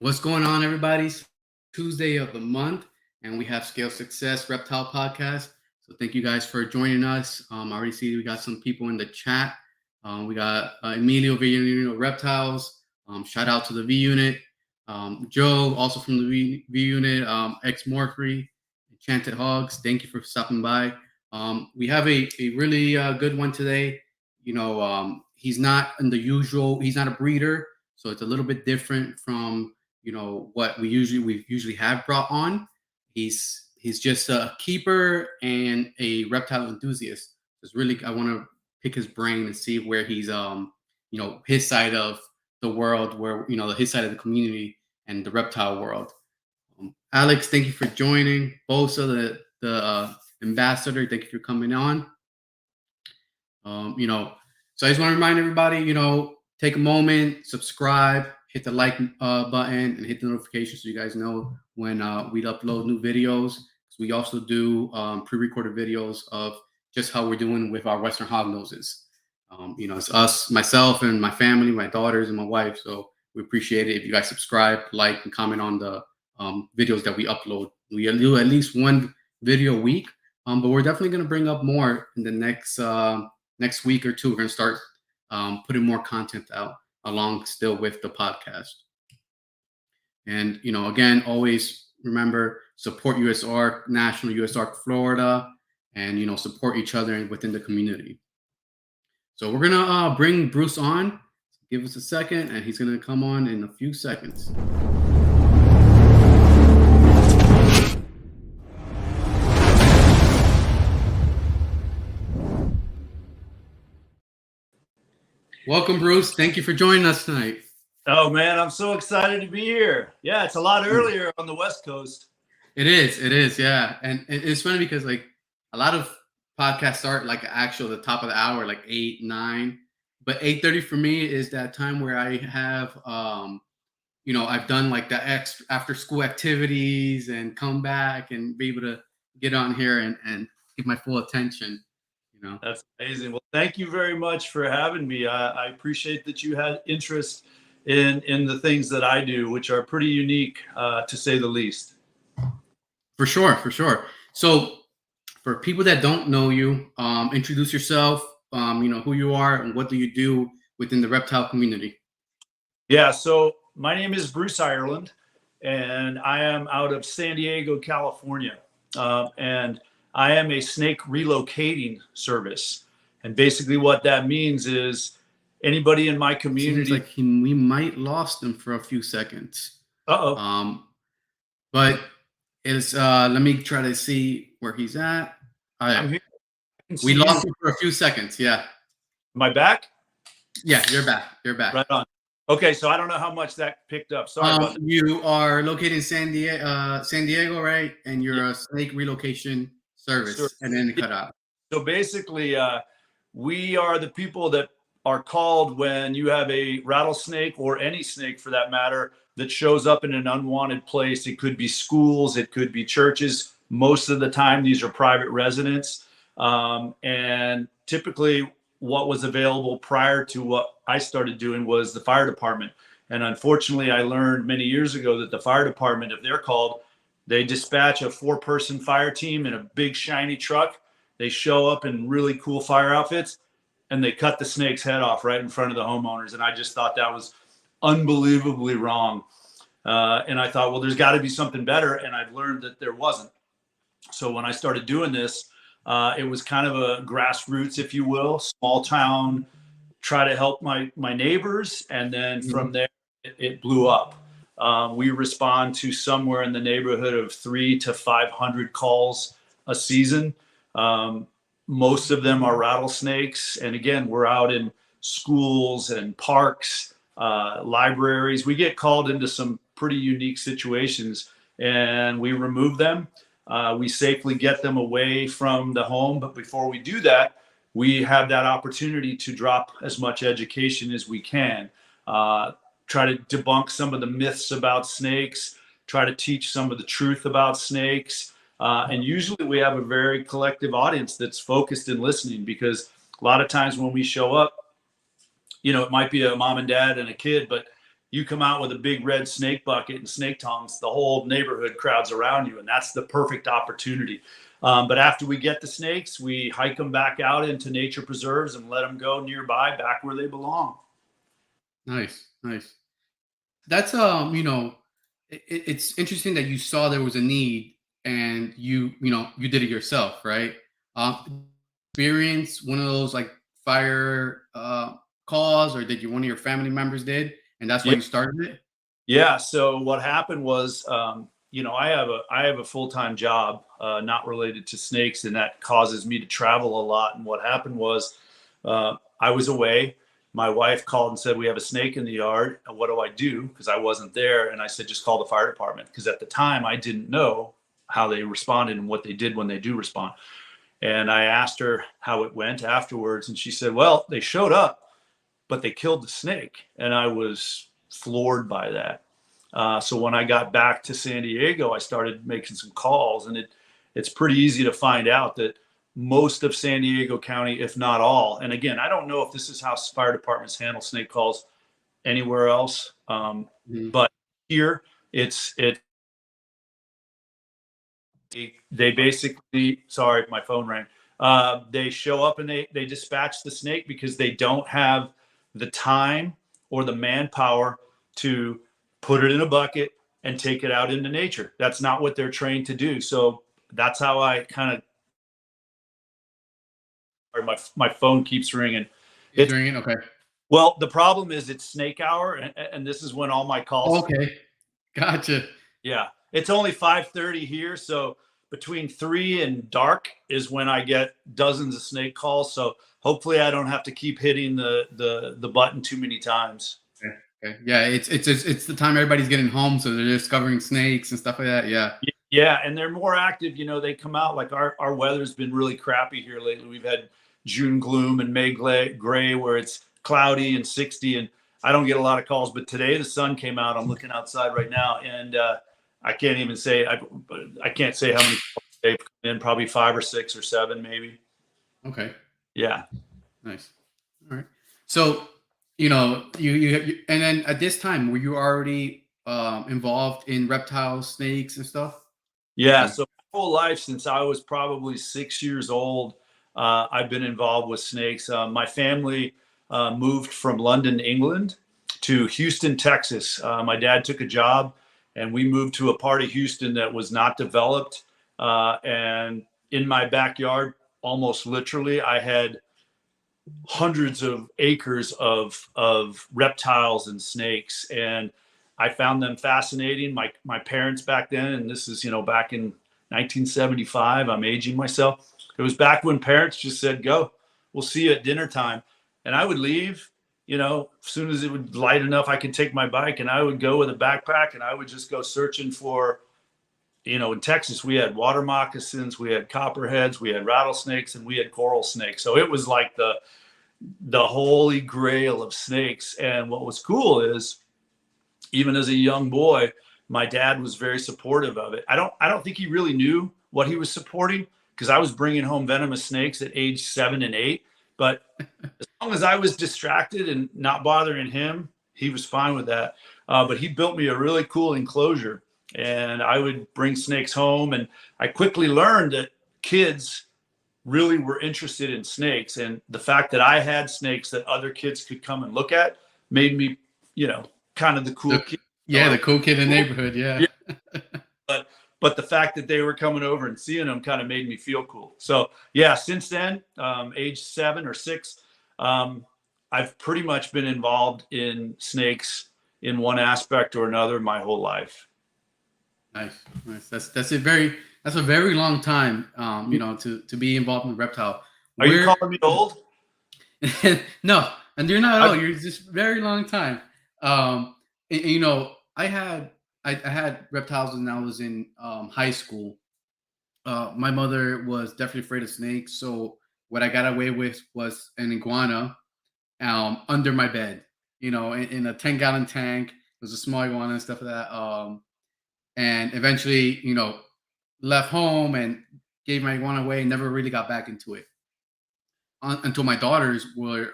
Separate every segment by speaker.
Speaker 1: What's going on, everybody? Tuesday of the month, and we have Scale Success Reptile Podcast. So thank you guys for joining us. I already see we got some people in the chat. We got Emilio V Reptiles. Shout out to the V Unit. Joe, also from the V Unit. X Morphery, Enchanted Hogs. Thank you for stopping by. We have a really good one today. He's not in the usual. He's not a breeder, so it's a little bit different from what we usually have brought on. He's just a keeper and a reptile enthusiast. It's really, I want to pick his brain and see where he's his side of the world, where his side of the community and the reptile world. Alex, thank you for joining. Bosa, the ambassador, thank you for coming on. So I just want to remind everybody, take a moment, subscribe, hit the like button, and hit the notification so you guys know when we upload new videos. We also do pre-recorded videos of just how we're doing with our Western hog noses. It's us, myself, and my family, my daughters, and my wife. So we appreciate it if you guys subscribe, like, and comment on the videos that we upload. We do at least one video a week, but we're definitely going to bring up more in the next week or two. We're going to start putting more content out along still with the podcast. And, again, always remember, support USARK, National USARK Florida, and, support each other within the community. So we're going to bring Bruce on. Give us a second, and he's going to come on in a few seconds. Welcome, Bruce. Thank you for joining us tonight.
Speaker 2: Oh, man, I'm so excited to be here. Yeah, it's a lot earlier on the West Coast.
Speaker 1: It is, yeah. And it's funny because, a lot of podcasts start, the top of the hour, 8, 9. But 8:30 for me is that time where I have, I've done, the after-school activities and come back and be able to get on here and give my full attention.
Speaker 2: That's amazing. Well, thank you very much for having me. I appreciate that you had interest in the things that I do, which are pretty unique, to say the least.
Speaker 1: For sure. So for people that don't know you, introduce yourself, who you are and what do you do within the reptile community?
Speaker 2: Yeah, so my name is Bruce Ireland, and I am out of San Diego, California. And I am a snake relocating service. And basically what that means is anybody in my community.
Speaker 1: Seems like we might lost him for a few seconds. But it's let me try to see where he's at. All right. We lost him for a few seconds. Yeah.
Speaker 2: Am I back?
Speaker 1: Yeah, you're back.
Speaker 2: Right on. Okay, so I don't know how much that picked up. Sorry about that.
Speaker 1: You are located in San Diego, right? And you're a snake relocation service, and then cut out.
Speaker 2: So basically, we are the people that are called when you have a rattlesnake, or any snake for that matter, that shows up in an unwanted place. It could be schools, it could be churches. Most of the time, these are private residents. And typically what was available prior to what I started doing was the fire department. And unfortunately, I learned many years ago that the fire department, if they're called, they dispatch a 4-person fire team in a big shiny truck. They show up in really cool fire outfits, and they cut the snake's head off right in front of the homeowners. And I just thought that was unbelievably wrong. And I thought, well, there's got to be something better. And I've learned that there wasn't. So when I started doing this, it was kind of a grassroots, if you will, small town, try to help my neighbors. And then from there, it blew up. We respond to somewhere in the neighborhood of 300 to 500 calls a season. Most of them are rattlesnakes. And again, we're out in schools and parks, libraries. We get called into some pretty unique situations, and we remove them. We safely get them away from the home. But before we do that, we have that opportunity to drop as much education as we can. Try to debunk some of the myths about snakes, try to teach some of the truth about snakes. And usually we have a very collective audience that's focused and listening, because a lot of times when we show up, it might be a mom and dad and a kid, but you come out with a big red snake bucket and snake tongs, the whole neighborhood crowds around you, and that's the perfect opportunity. But after we get the snakes, we hike them back out into nature preserves and let them go nearby, back where they belong.
Speaker 1: Nice, nice. That's it's interesting that you saw there was a need and you did it yourself, right? Experience one of those like fire calls, or did you one of your family members did, and that's why
Speaker 2: Yeah.
Speaker 1: you started it?
Speaker 2: Yeah. So what happened was, I have a full time job, not related to snakes, and that causes me to travel a lot. And what happened was, I was away. My wife called and said, "We have a snake in the yard. And what do I do?" Because I wasn't there, and I said, "Just call the fire department." Because at the time, I didn't know how they responded and what they did when they do respond. And I asked her how it went afterwards, and she said, "Well, they showed up, but they killed the snake." And I was floored by that. So when I got back to San Diego, I started making some calls, and it's pretty easy to find out that most of San Diego County, if not all, and again, I don't know if this is how fire departments handle snake calls anywhere else,
Speaker 1: Mhm.
Speaker 2: but here it they basically, sorry, my phone rang. They show up and they dispatch the snake because they don't have the time or the manpower to put it in a bucket and take it out into nature. That's not what they're trained to do. So that's how I kind of, or my phone keeps ringing.
Speaker 1: He's
Speaker 2: It's,
Speaker 1: ringing. Okay.
Speaker 2: well, the problem is it's snake hour, and this is when all my calls.
Speaker 1: Okay. Gotcha.
Speaker 2: Yeah, it's only 5:30 here, so between 3 and dark is when I get dozens of snake calls. So hopefully I don't have to keep hitting the button too many times.
Speaker 1: Okay. Okay. Yeah, it's the time everybody's getting home, so they're discovering snakes and stuff like that. Yeah.
Speaker 2: Yeah, and they're more active. They come out, like our weather's been really crappy here lately. We've had June gloom and May gray where it's cloudy and 60, and I don't get a lot of calls. But today the sun came out. I'm looking outside right now, and I can't even say I can't say how many calls they've come in. Probably 5 or 6 or 7, maybe.
Speaker 1: Okay.
Speaker 2: Yeah.
Speaker 1: Nice. All right. So, and then at this time, were you already involved in reptiles, snakes, and stuff?
Speaker 2: Yeah,
Speaker 1: Okay.
Speaker 2: so my whole life since I was probably 6 years old, I've been involved with snakes. My family moved from London, England, to Houston, Texas. My dad took a job, and we moved to a part of Houston that was not developed. And in my backyard, almost literally, I had hundreds of acres of reptiles and snakes, and I found them fascinating. My parents back then, and this is back in 1975. I'm aging myself. It was back when parents just said, "Go, we'll see you at dinner time," and I would leave. As soon as it would light enough, I could take my bike and I would go with a backpack and I would just go searching for. In Texas, we had water moccasins, we had copperheads, we had rattlesnakes, and we had coral snakes. So it was like the holy grail of snakes. And what was cool is, even as a young boy, my dad was very supportive of it. I don't think he really knew what he was supporting, because I was bringing home venomous snakes at age 7 and 8. But as long as I was distracted and not bothering him, he was fine with that. But he built me a really cool enclosure, and I would bring snakes home. And I quickly learned that kids really were interested in snakes, and the fact that I had snakes that other kids could come and look at made me, kind of the cool
Speaker 1: The
Speaker 2: kid.
Speaker 1: Yeah, the cool kid in the neighborhood.
Speaker 2: Yeah,
Speaker 1: Yeah.
Speaker 2: but the fact that they were coming over and seeing them kind of made me feel cool. So yeah, since then, age 7 or 6, I've pretty much been involved in snakes in one aspect or another my whole life.
Speaker 1: Nice, nice. That's a very long time. To be involved in reptile.
Speaker 2: Are you
Speaker 1: Where
Speaker 2: calling me old?
Speaker 1: No, and you're not at all.
Speaker 2: I,
Speaker 1: You're just very long time. And, I had reptiles when I was in high school. My mother was definitely afraid of snakes, so what I got away with was an iguana under my bed. In a 10-gallon tank. It was a small iguana and stuff like that. And eventually, left home and gave my iguana away. And never really got back into it until my daughters were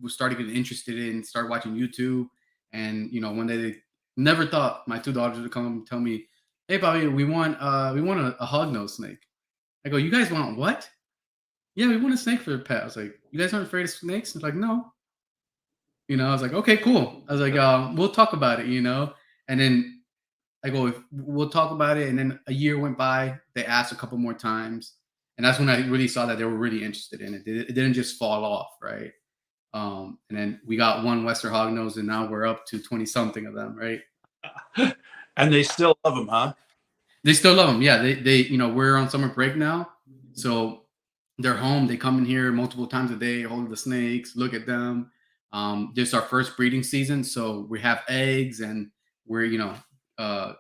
Speaker 1: starting getting interested in, start watching YouTube, And one day they never thought my two daughters would come and tell me, "Hey, Bobby, we want a hog nose snake." I go, "You guys want what?" "Yeah, we want a snake for a pet." I was like, "You guys aren't afraid of snakes?" It's like, "No." I was like, "Okay, cool." I was like, "We'll talk about it." And then I go, "We'll talk about it." And then a year went by. They asked a couple more times, and that's when I really saw that they were really interested in it. It didn't just fall off, right? And then we got one Western hognose, and now we're up to 20 something of them, right?
Speaker 2: And they still love them, huh?
Speaker 1: They still love them. Yeah, we're on summer break now, so they're home. They come in here multiple times a day, hold the snakes, look at them. This is our first breeding season, so we have eggs, and we're uh,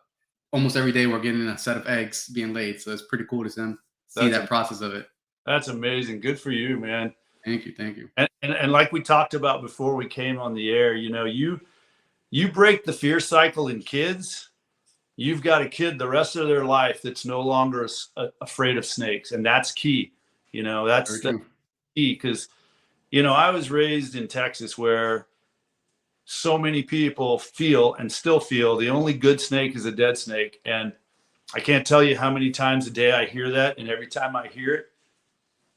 Speaker 1: almost every day we're getting a set of eggs being laid. So it's pretty cool to see
Speaker 2: That's
Speaker 1: that process of it.
Speaker 2: that's amazing. Good for you, man.
Speaker 1: Thank you, thank you.
Speaker 2: And like we talked about before we came on the air, you break the fear cycle in kids, you've got a kid the rest of their life that's no longer afraid of snakes, and that's key.
Speaker 1: Very
Speaker 2: That's
Speaker 1: true.
Speaker 2: key because I was raised in Texas where so many people feel and still feel the only good snake is a dead snake, and I can't tell you how many times a day I hear that, and every time I hear it,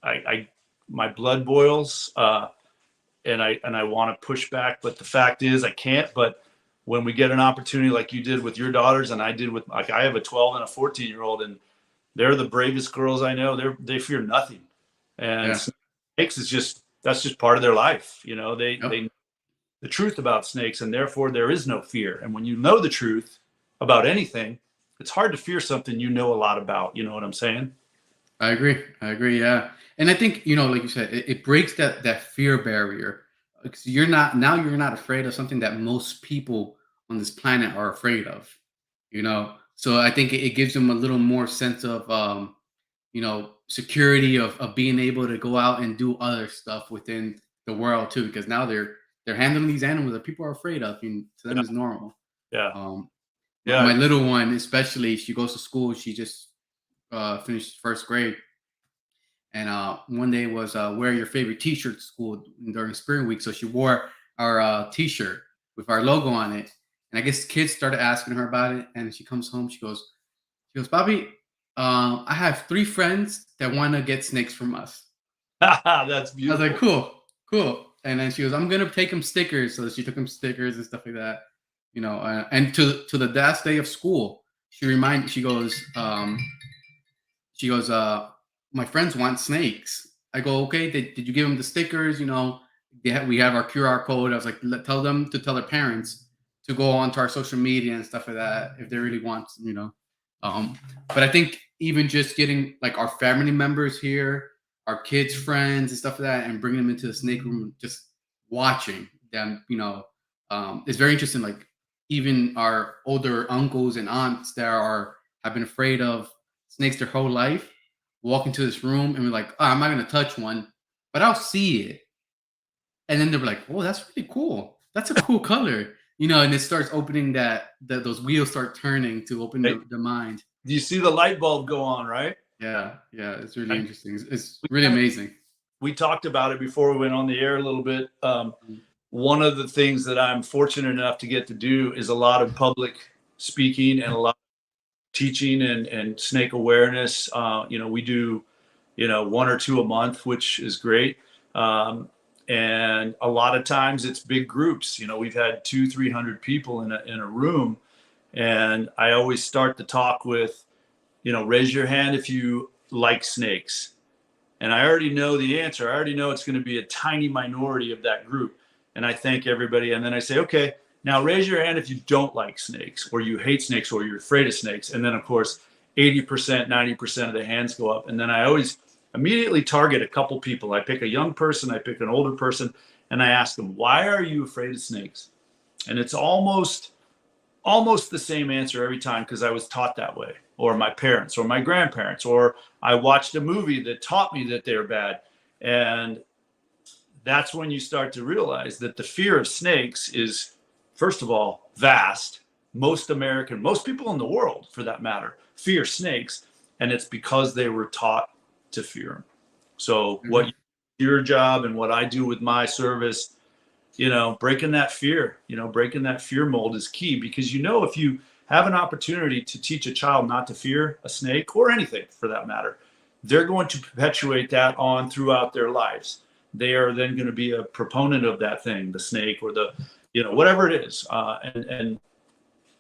Speaker 2: I my blood boils, and I want to push back, but the fact is I can't. But when we get an opportunity like you did with your daughters, and I did with, like, I have a 12 and a 14-year-old, and they're the bravest girls I know. They fear nothing, and
Speaker 1: Yeah.
Speaker 2: snakes is that's just part of their life.
Speaker 1: Yep.
Speaker 2: They know the truth about snakes, and therefore there is no fear. And when you know the truth about anything, it's hard to fear something you know a lot about. You know what I'm saying?
Speaker 1: I agree. I agree. Yeah. And I think, like you said, it breaks that fear barrier. 'Cause you're not afraid of something that most people on this planet are afraid of. So I think it gives them a little more sense of, security of being able to go out and do other stuff within the world too, because now they're handling these animals that people are afraid of, and to them
Speaker 2: Yeah,
Speaker 1: is normal.
Speaker 2: yeah,
Speaker 1: Um, my
Speaker 2: yeah.
Speaker 1: little one, especially, she goes to school. She just finished first grade. And one day was wear your favorite T-shirt to school during spring week. So she wore our T-shirt with our logo on it. And I guess kids started asking her about it. And she comes home. She goes, Bobby, I have 3 friends that want to get snakes from us.
Speaker 2: That's
Speaker 1: I was like,
Speaker 2: beautiful.
Speaker 1: cool, cool. And then she goes, I'm gonna take them stickers. So she took them stickers and stuff like that. And to the last day of school, she goes, my friends want snakes. I go, okay, did you give them the stickers? We have our QR code. I was like, tell them to tell their parents to go onto our social media and stuff like that if they really want. But I think even just getting like our family members here, our kids' friends and stuff like that, and bringing them into the snake room, just watching them, it's very interesting. Like even our older uncles and aunts that have been afraid of snakes their whole life walk into this room and we're like, oh, I'm not gonna touch one, but I'll see it. And then they're like, oh, that's really cool. That's a cool color. And it starts opening those wheels start turning to open
Speaker 2: Hey,
Speaker 1: the mind.
Speaker 2: do you see the light bulb go on, right?
Speaker 1: Yeah, yeah, it's really
Speaker 2: I,
Speaker 1: interesting. It's
Speaker 2: we
Speaker 1: really
Speaker 2: kinda-
Speaker 1: amazing.
Speaker 2: we talked about it before we went on the air a little bit.
Speaker 1: Mhm.
Speaker 2: One of the things that I'm fortunate enough to get to do is a lot of public speaking and a lot of teaching and snake awareness. We do, one or two a month, which is great. And a lot of times it's big groups. We've had 200-300 people in a room, and I always start the talk with, raise your hand if you like snakes. And I already know the answer. I already know it's going to be a tiny minority of that group. And I thank everybody. And then I say, okay, now raise your hand if you don't like snakes, or you hate snakes, or you're afraid of snakes. And then, of course, 80%, 90% of the hands go up. And then I always immediately target a couple people. I pick a young person, I pick an older person, and I ask them, why are you afraid of snakes? And it's almost the same answer every time, because I was taught that way, or my parents, or my grandparents, or I watched a movie that taught me that they're bad. And that's when you start to realize that the fear of snakes is, first of all, vast. Most people in the world, for that matter, fear snakes, and it's because they were taught to fear them. So
Speaker 1: Mhm.
Speaker 2: your job and what I do with my service, breaking that fear, breaking that fear mold is key, because, if you have an opportunity to teach a child not to fear a snake or anything for that matter, they're going to perpetuate that on throughout their lives. They are then going to be a proponent of that thing, the snake or the, whatever it is. And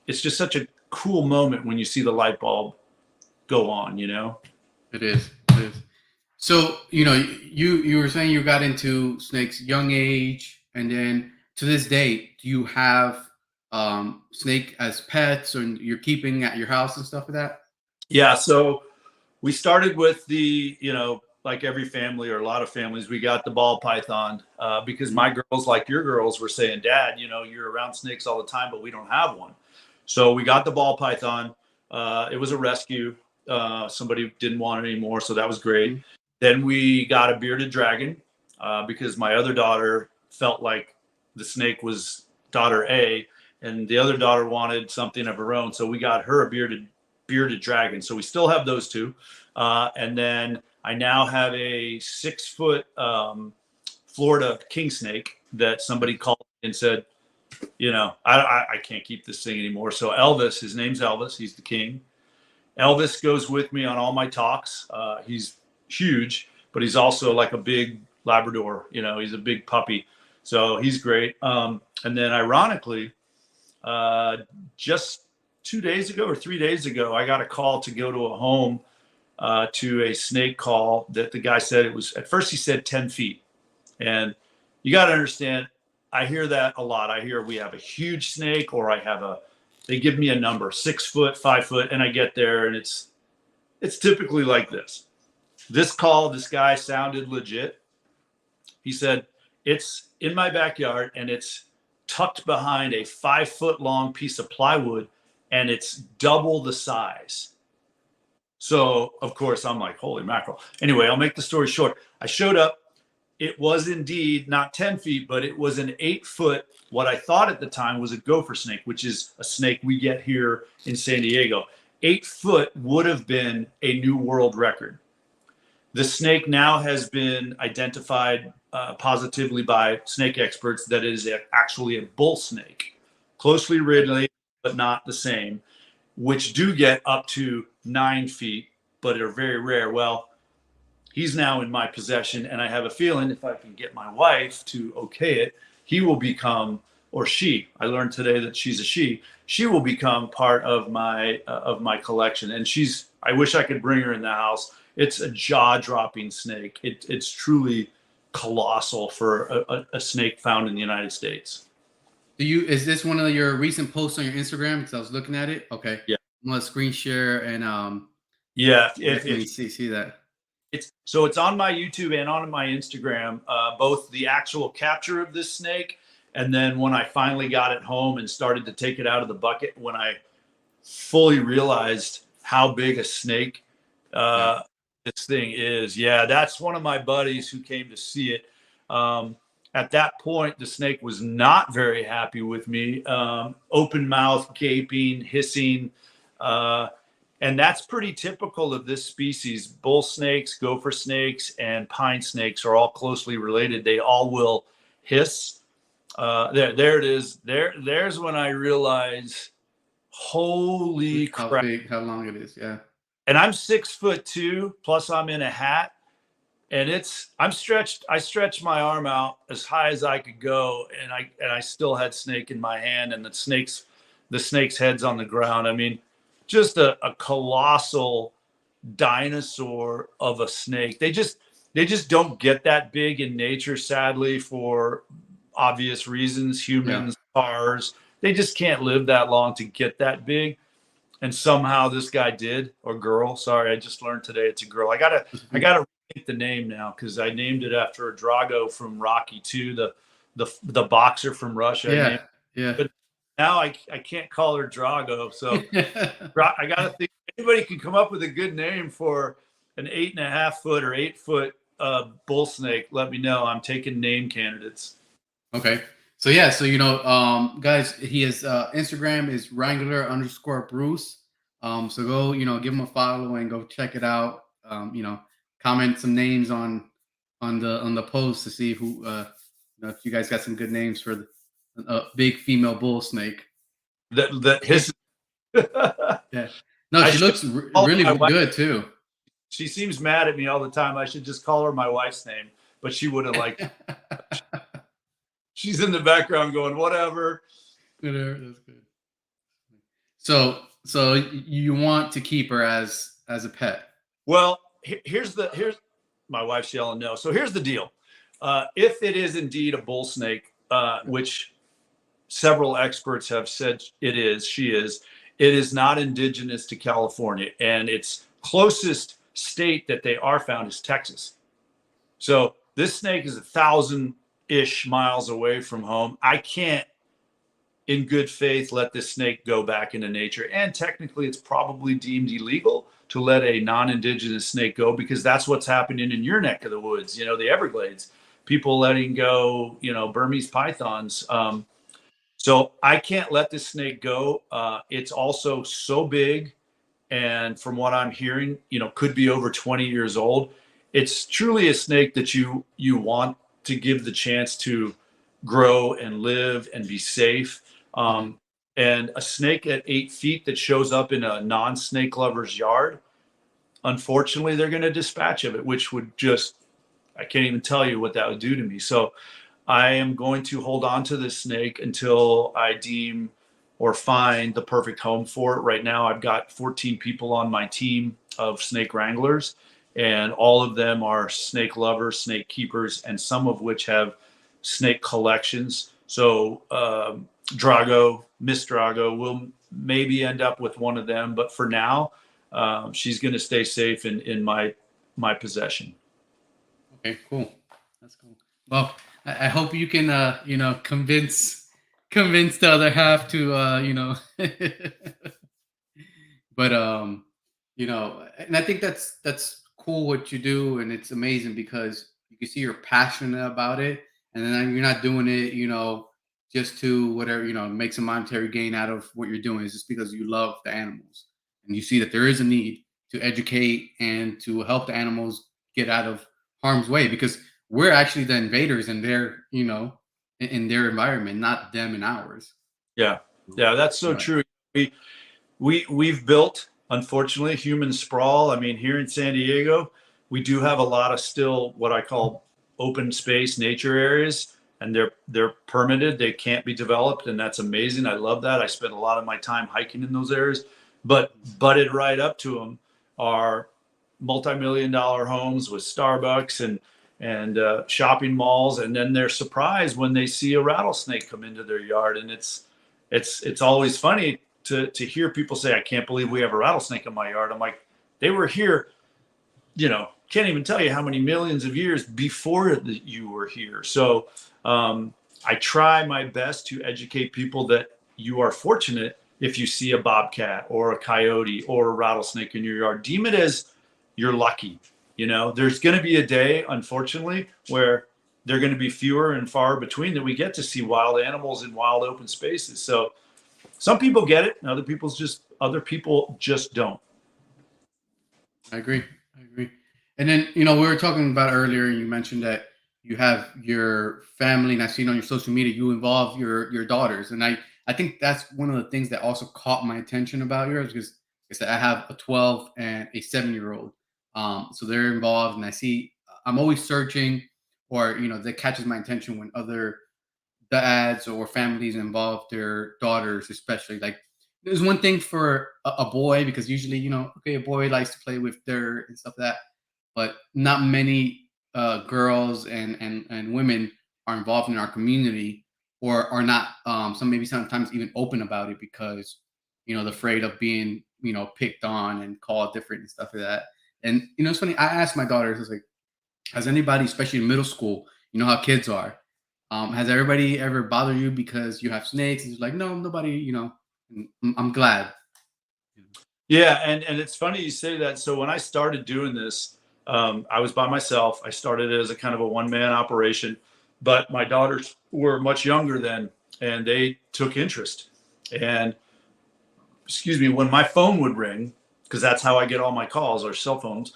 Speaker 2: it's just such a cool moment when you see the light bulb go on,
Speaker 1: It is. It is. So, you were saying you got into snakes young age, and then to this day, do you have snake as pets, or you're keeping at your house and stuff like that?
Speaker 2: Yeah. So we started with the, like every family or a lot of families, we got the ball python because my girls, like your girls, were saying, Dad, you're around snakes all the time, but we don't have one. So we got the ball python. It was a rescue. Somebody didn't want it anymore, so that was great. Mm-hmm. Then we got a bearded dragon because my other daughter felt like the snake was daughter A, and the other daughter wanted something of her own. So we got her a bearded dragon. So we still have those two. And then I now have a 6-foot Florida king snake that somebody called and said, I can't keep this thing anymore. So Elvis, his name's Elvis. He's the king. Elvis goes with me on all my talks. He's huge, but he's also like a big Labrador. He's a big puppy. So he's great. And then ironically, just 2 days ago or 3 days ago, I got a call to go to a home to a snake call that the guy said it was, at first he said 10 feet. And you got to understand, I hear that a lot. I hear we have a huge snake, or they give me a number, 6 foot, 5 foot, and I get there and it's typically like this. This call, this guy sounded legit. He said, it's in my backyard and it's tucked behind a 5-foot long piece of plywood and it's double the size. So of course I'm like, holy mackerel. Anyway, I'll make the story short. I showed up. It was indeed not 10 feet, but it was an 8-foot, what I thought at the time was a gopher snake, which is a snake we get here in San Diego. 8 foot would have been a new world record. The snake now has been identified positively by snake experts that it is actually a bull snake, closely related, but not the same, which do get up to 9 feet, but are very rare. Well, he's now in my possession, and I have a feeling if I can get my wife to okay it, he will become, or she, I learned today that she's a she will become part of my collection. And I wish I could bring her in the house. It's a jaw-dropping snake. It's truly colossal for a snake found in the United States.
Speaker 1: Is this one of your recent posts on your Instagram? Because I was looking at it. Okay.
Speaker 2: Yeah.
Speaker 1: I'm gonna screen share and
Speaker 2: yeah,
Speaker 1: if see that.
Speaker 2: It's on my YouTube and on my Instagram, both the actual capture of this snake, and then when I finally got it home and started to take it out of the bucket, when I fully realized how big a snake this thing is. Yeah, that's one of my buddies who came to see it. At that point, the snake was not very happy with me. Open mouth, gaping, hissing. And that's pretty typical of this species. Bull snakes, gopher snakes, and pine snakes are all closely related. They all will hiss. There it is. There's when I realize, holy crap.
Speaker 1: How big, how long it is, yeah.
Speaker 2: And I'm 6'2", plus I'm in a hat. And I stretched my arm out as high as I could go, and I still had snake in my hand, and the snake's head's on the ground. I mean, just a colossal dinosaur of a snake. They just don't get that big in nature, sadly, for obvious reasons. Humans, cars, they just can't live that long to get that big. And somehow this guy did, or girl. Sorry, I just learned today it's a girl. I gotta rethink the name now, because I named it after a Drago from Rocky II, the boxer from Russia.
Speaker 1: Yeah.
Speaker 2: But now I can't call her Drago. So I gotta think, anybody can come up with a good name for an 8.5 foot or 8 foot bull snake, let me know. I'm taking name candidates.
Speaker 1: Okay. So guys, his Instagram is Wrangler_Bruce. So go, give him a follow and go check it out. Comment some names on the post to see who If you guys got some good names for a big female bull snake.
Speaker 2: That hisses.
Speaker 1: Yeah. No,
Speaker 2: I
Speaker 1: she
Speaker 2: should
Speaker 1: looks
Speaker 2: call her
Speaker 1: really
Speaker 2: my wife.
Speaker 1: good too.
Speaker 2: She seems mad at me all the time. I should just call her my wife's name, but she wouldn't like. She's in the background going, whatever.
Speaker 1: That's good. So you want to keep her as a pet?
Speaker 2: Well, here's my wife's yelling no. So here's the deal. If it is indeed a bull snake, which several experts have said it is not indigenous to California, and its closest state that they are found is Texas. So this snake is 1,000-ish miles away from home. I can't, in good faith, let this snake go back into nature. And technically, it's probably deemed illegal to let a non-indigenous snake go, because that's what's happening in your neck of the woods, the Everglades. People letting go, Burmese pythons. So I can't let this snake go. It's also so big, and from what I'm hearing, could be over 20 years old. It's truly a snake that you want to give the chance to grow and live and be safe. And a snake at 8 feet that shows up in a non-snake lover's yard, unfortunately, they're going to dispatch of it, which would I can't even tell you what that would do to me. So I am going to hold on to this snake until I deem or find the perfect home for it. Right now, I've got 14 people on my team of snake wranglers, and all of them are snake lovers, snake keepers, and some of which have snake collections. So Miss Drago will maybe end up with one of them, but for now, she's going to stay safe in my possession.
Speaker 1: Okay, cool. That's cool. Well, I hope you can, convince the other half to, but and I think that's cool what you do, and it's amazing because you can see you're passionate about it, and then you're not doing it, just to whatever, make some monetary gain out of what you're doing. It's just because you love the animals, and you see that there is a need to educate and to help the animals get out of harm's way, because we're actually the invaders in their, in their environment, not them in ours.
Speaker 2: Yeah, that's so
Speaker 1: Right.
Speaker 2: true. We've built, unfortunately, human sprawl. I mean, here in San Diego, we do have a lot of still what I call open space nature areas, and they're permitted. They can't be developed, and that's amazing. I love that. I spend a lot of my time hiking in those areas, but butted right up to them are multi-million-dollar homes with Starbucks and shopping malls, and then they're surprised when they see a rattlesnake come into their yard. And it's always funny to hear people say, I can't believe we have a rattlesnake in my yard. I'm like, they were here, can't even tell you how many millions of years before you were here. So I try my best to educate people that you are fortunate if you see a bobcat or a coyote or a rattlesnake in your yard. Deem it as you're lucky. There's going to be a day, unfortunately, where they're going to be fewer and far between that we get to see wild animals in wild open spaces. So some people get it, and other people just don't.
Speaker 1: I agree. And then, we were talking about earlier, and you mentioned that you have your family, and I've seen on your social media, you involve your daughters. And I think that's one of the things that also caught my attention about yours, because I have a 12 and a 7-year-old. So they're involved, and I'm always searching, or, that catches my attention when other dads or families involve their daughters, especially. Like, there's one thing for a boy, because usually, okay, a boy likes to play with dirt and stuff like that, but not many girls and women are involved in our community, or are not, maybe sometimes even open about it, because they're afraid of being picked on and called different and stuff like that. And it's funny, I asked my daughters, I was like, has anybody, especially in middle school, how kids are, has everybody ever bothered you because you have snakes? And she's like, no, nobody. I'm glad.
Speaker 2: Yeah, and it's funny you say that. So when I started doing this, I was by myself. I started it as a kind of a one-man operation, but my daughters were much younger then, and they took interest. And excuse me, when my phone would ring, because that's how I get all my calls, or cell phones,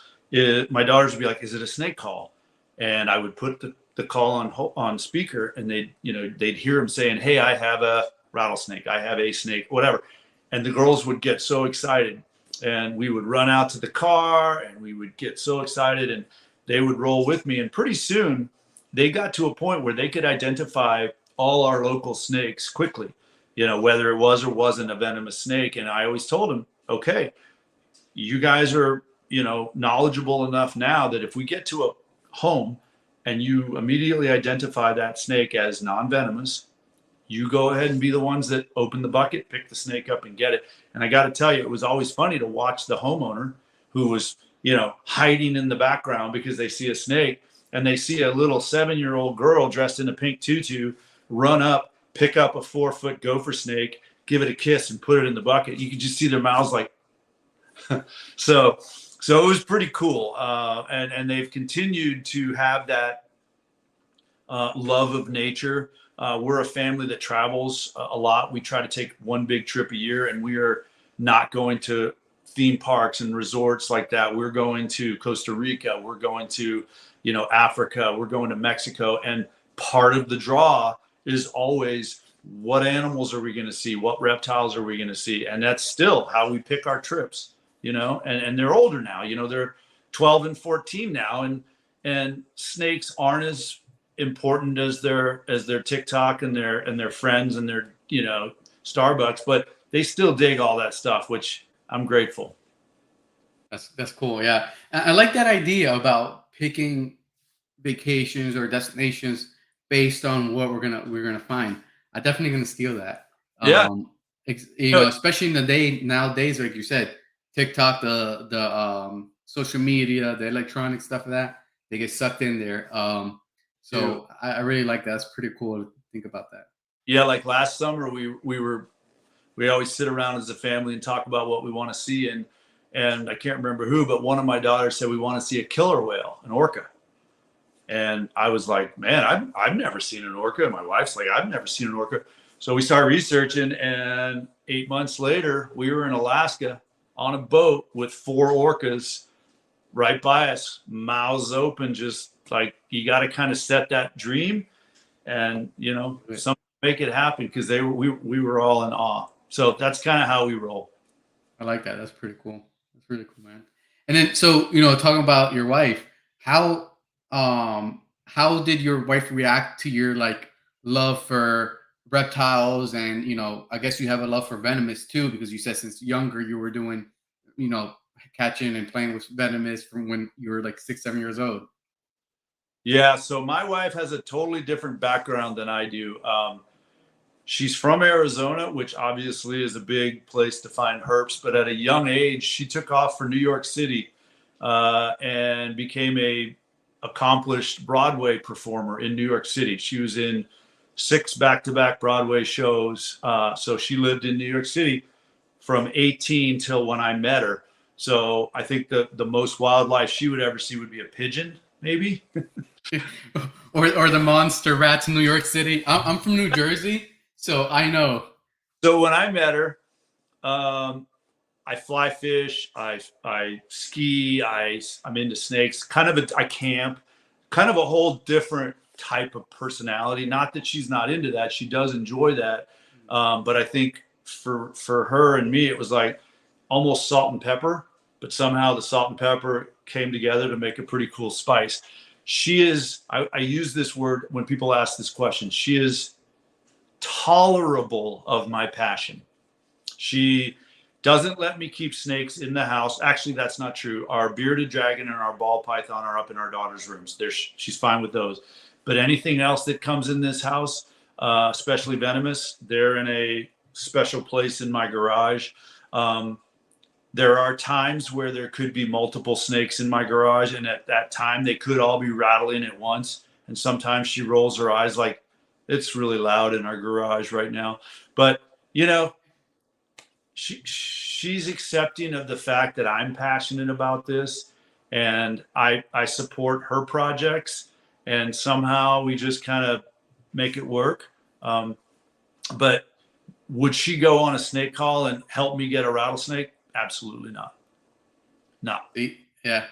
Speaker 2: my daughters would be like, "Is it a snake call?" And I would put the the call on speaker, and they'd hear him saying, "Hey, I have a rattlesnake, I have a snake," whatever. And the girls would get so excited, and we would run out to the car, and we would get so excited, and they would roll with me. And pretty soon they got to a point where they could identify all our local snakes quickly, whether it was or wasn't a venomous snake. And I always told them, okay, you guys are, knowledgeable enough now that if we get to a home and you immediately identify that snake as non-venomous, you go ahead and be the ones that open the bucket, pick the snake up and get it. And I got to tell you, it was always funny to watch the homeowner who was, hiding in the background because they see a snake, and they see a little 7-year-old girl dressed in a pink tutu run up, pick up a 4-foot gopher snake, give it a kiss, and put it in the bucket. You could just see their mouths like, so it was pretty cool. And they've continued to have that love of nature. We're a family that travels a lot. We try to take one big trip a year, and we are not going to theme parks and resorts like that. We're going to Costa Rica. We're going to, Africa. We're going to Mexico. And part of the draw is always, what animals are we going to see? What reptiles are we going to see? And that's still how we pick our trips, and they're older now, they're 12 and 14 now. And snakes aren't as important as their TikTok and their friends and their, Starbucks, but they still dig all that stuff, which I'm grateful.
Speaker 1: That's cool. Yeah. I like that idea about picking vacations or destinations based on what we're gonna find. I'm definitely gonna steal that.
Speaker 2: Yeah.
Speaker 1: Especially in the day nowadays, like you said, TikTok, the social media, the electronic stuff of that, they get sucked in there. So I really like that. That's pretty cool to think about that.
Speaker 2: Yeah, like last summer we always sit around as a family and talk about what we want to see, and I can't remember who, but one of my daughters said we want to see a killer whale, an orca. And I was like, man, I've never seen an orca. And my wife's like, I've never seen an orca. So we started researching, and 8 months later, we were in Alaska on a boat with 4 orcas right by us, mouths open, just like, you got to kind of set that dream and, some make it happen, because we were all in awe. So that's kind of how we roll.
Speaker 1: I like that. That's pretty cool. That's really cool, man. And then, so, talking about your wife, how did your wife react to your love for reptiles? And, I guess you have a love for venomous too, because you said since younger you were doing, catching and playing with venomous from when you were like 6, 7 years old.
Speaker 2: Yeah. So my wife has a totally different background than I do. She's from Arizona, which obviously is a big place to find herps. But at a young age, she took off for New York City and became a accomplished Broadway performer in New York City. She was in 6 back-to-back Broadway shows. So she lived in New York City from 18 till when I met her. So I think the most wildlife she would ever see would be a pigeon, maybe.
Speaker 1: or the monster rats in New York City. I'm from New Jersey, so I know.
Speaker 2: So when I met her, I fly fish, I ski, I'm into snakes, I camp, kind of a whole different type of personality. Not that she's not into that, she does enjoy that. But I think for her and me, it was like almost salt and pepper, but somehow the salt and pepper came together to make a pretty cool spice. She is, I use this word when people ask this question, she is tolerable of my passion. She doesn't let me keep snakes in the house. Actually, that's not true. Our bearded dragon and our ball python are up in our daughter's rooms. She's fine with those. But anything else that comes in this house, especially venomous, they're in a special place in my garage. There are times where there could be multiple snakes in my garage, and at that time they could all be rattling at once. And sometimes she rolls her eyes like, it's really loud in our garage right now. But, she's accepting of the fact that I'm passionate about this, and I support her projects, and somehow we just kind of make it work. But would she go on a snake call and help me get a rattlesnake? Absolutely not. No.
Speaker 1: Yeah.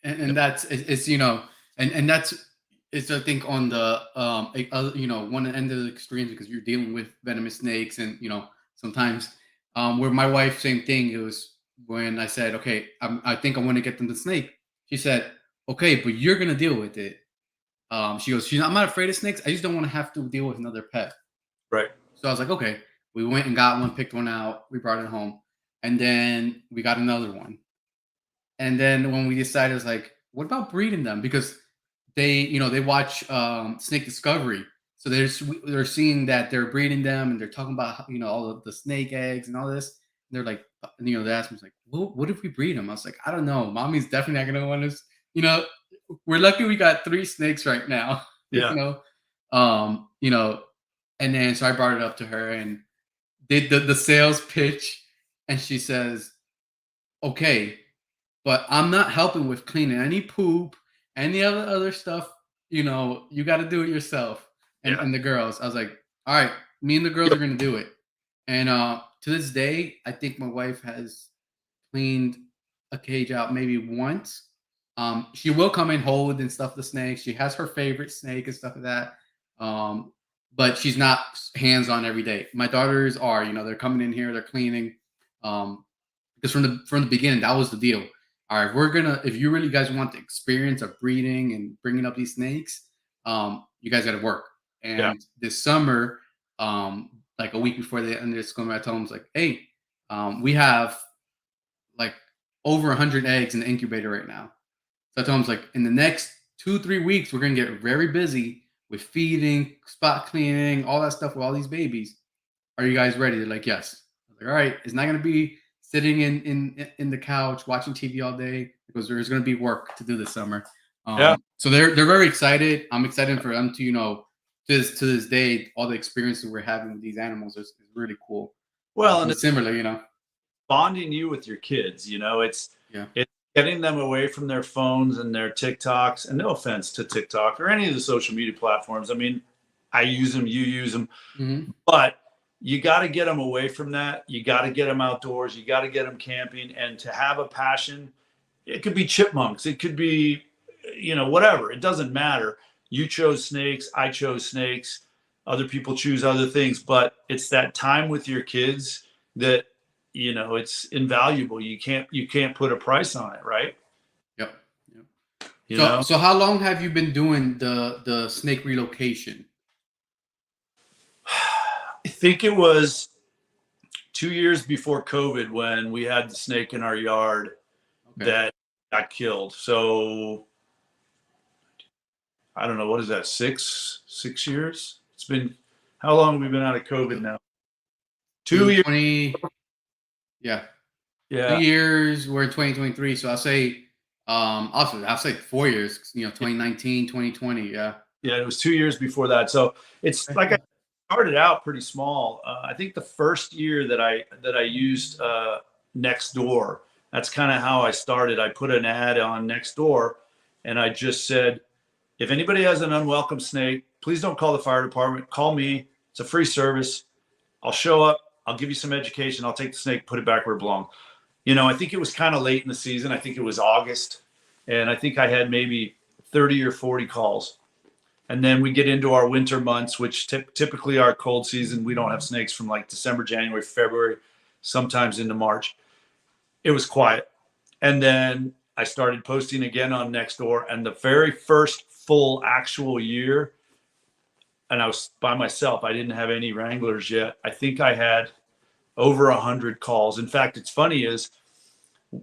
Speaker 1: And that's, it's, and that's, it's, I think, on the one end of the extremes, because you're dealing with venomous snakes, and sometimes, where my wife, same thing. It was when I said, okay, I think I want to get them the snake. She said, okay, but you're gonna deal with it. She goes, I'm not afraid of snakes. I just don't want to have to deal with another pet.
Speaker 2: Right.
Speaker 1: So I was like, okay. We went and got one, picked one out. We brought it home, and then we got another one. And then when we decided, it's like, what about breeding them? Because they watch Snake Discovery, so they're seeing that they're breeding them, and they're talking about all of the snake eggs and all this. And they're like, they asked me, like, well, what if we breed them? I was like, I don't know. Mommy's definitely not gonna want us. You know, we're lucky we got 3 snakes right now.
Speaker 2: Yeah.
Speaker 1: Um, you know, and then so I brought it up to her and did the sales pitch, and she says, okay, but I'm not helping with cleaning any poop, any other stuff. You got to do it yourself. And
Speaker 2: Yeah.
Speaker 1: and the girls, I was like, all right, me and the girls are gonna do it. And to this day, I think my wife has cleaned a cage out maybe once. She will come and hold and stuff the snakes. She has her favorite snake and stuff like that. Um, but she's not hands on every day. My daughters are, they're coming in here, they're cleaning. Um, because from the beginning, that was the deal. All right, if you really guys want the experience of breeding and bringing up these snakes, you guys got to work.
Speaker 2: Yeah.
Speaker 1: And this summer, like a week before the end of the school, I told them, like, hey, we have like over 100 eggs in the incubator right now. So I told him, like, in the next 2-3 weeks, we're gonna get very busy with feeding, spot cleaning, all that stuff with all these babies. Are you guys ready? They're like, yes. I was like, all right, it's not gonna be sitting in the couch watching TV all day, because there's gonna be work to do this summer.
Speaker 2: Yeah.
Speaker 1: So they're very excited. I'm excited for them to, to this day, all the experiences we're having with these animals is really cool.
Speaker 2: Well, and
Speaker 1: And
Speaker 2: it's
Speaker 1: similar,
Speaker 2: bonding you with your kids,
Speaker 1: yeah.
Speaker 2: it's getting them away from their phones and their TikToks. And no offense to TikTok or any of the social media platforms. I mean, I use them, you use them,
Speaker 1: Mm-hmm.
Speaker 2: but you got to get them away from that. You got to get them outdoors. You got to get them camping, and to have a passion. It could be chipmunks. It could be, whatever. It doesn't matter. You chose snakes. I chose snakes. Other people choose other things, but it's that time with your kids that, it's invaluable. You can't put a price on it, right?
Speaker 1: Yep. Yep.
Speaker 2: You
Speaker 1: So,
Speaker 2: know,
Speaker 1: so how long have you been doing the snake relocation?
Speaker 2: I think it was 2 years before COVID when we had the snake in our yard
Speaker 1: Okay.
Speaker 2: that got killed. So I don't know, what is that? 6 years? It's been, how long have we been out of COVID now? 2 years.
Speaker 1: 20, yeah,
Speaker 2: Yeah.
Speaker 1: 2 years. We're in 2023, so I'll say 4 years. 2019, 2020. Yeah.
Speaker 2: Yeah, it was 2 years before that. So it's like I started out pretty small. I think the first year that I used Nextdoor, that's kind of how I started. I put an ad on Nextdoor, and I just said, if anybody has an unwelcome snake, please don't call the fire department. Call me. It's a free service. I'll show up. I'll give you some education. I'll take the snake, put it back where it belongs. I think it was kind of late in the season. I think it was August, and I think I had maybe 30 or 40 calls. And then we get into our winter months, which typically our cold season. We don't have snakes from like December, January, February, sometimes into March. It was quiet. And then I started posting again on Nextdoor. And the very first full actual year, and I was by myself, I didn't have any Wranglers yet. I think I had over 100 calls. In fact, it's funny is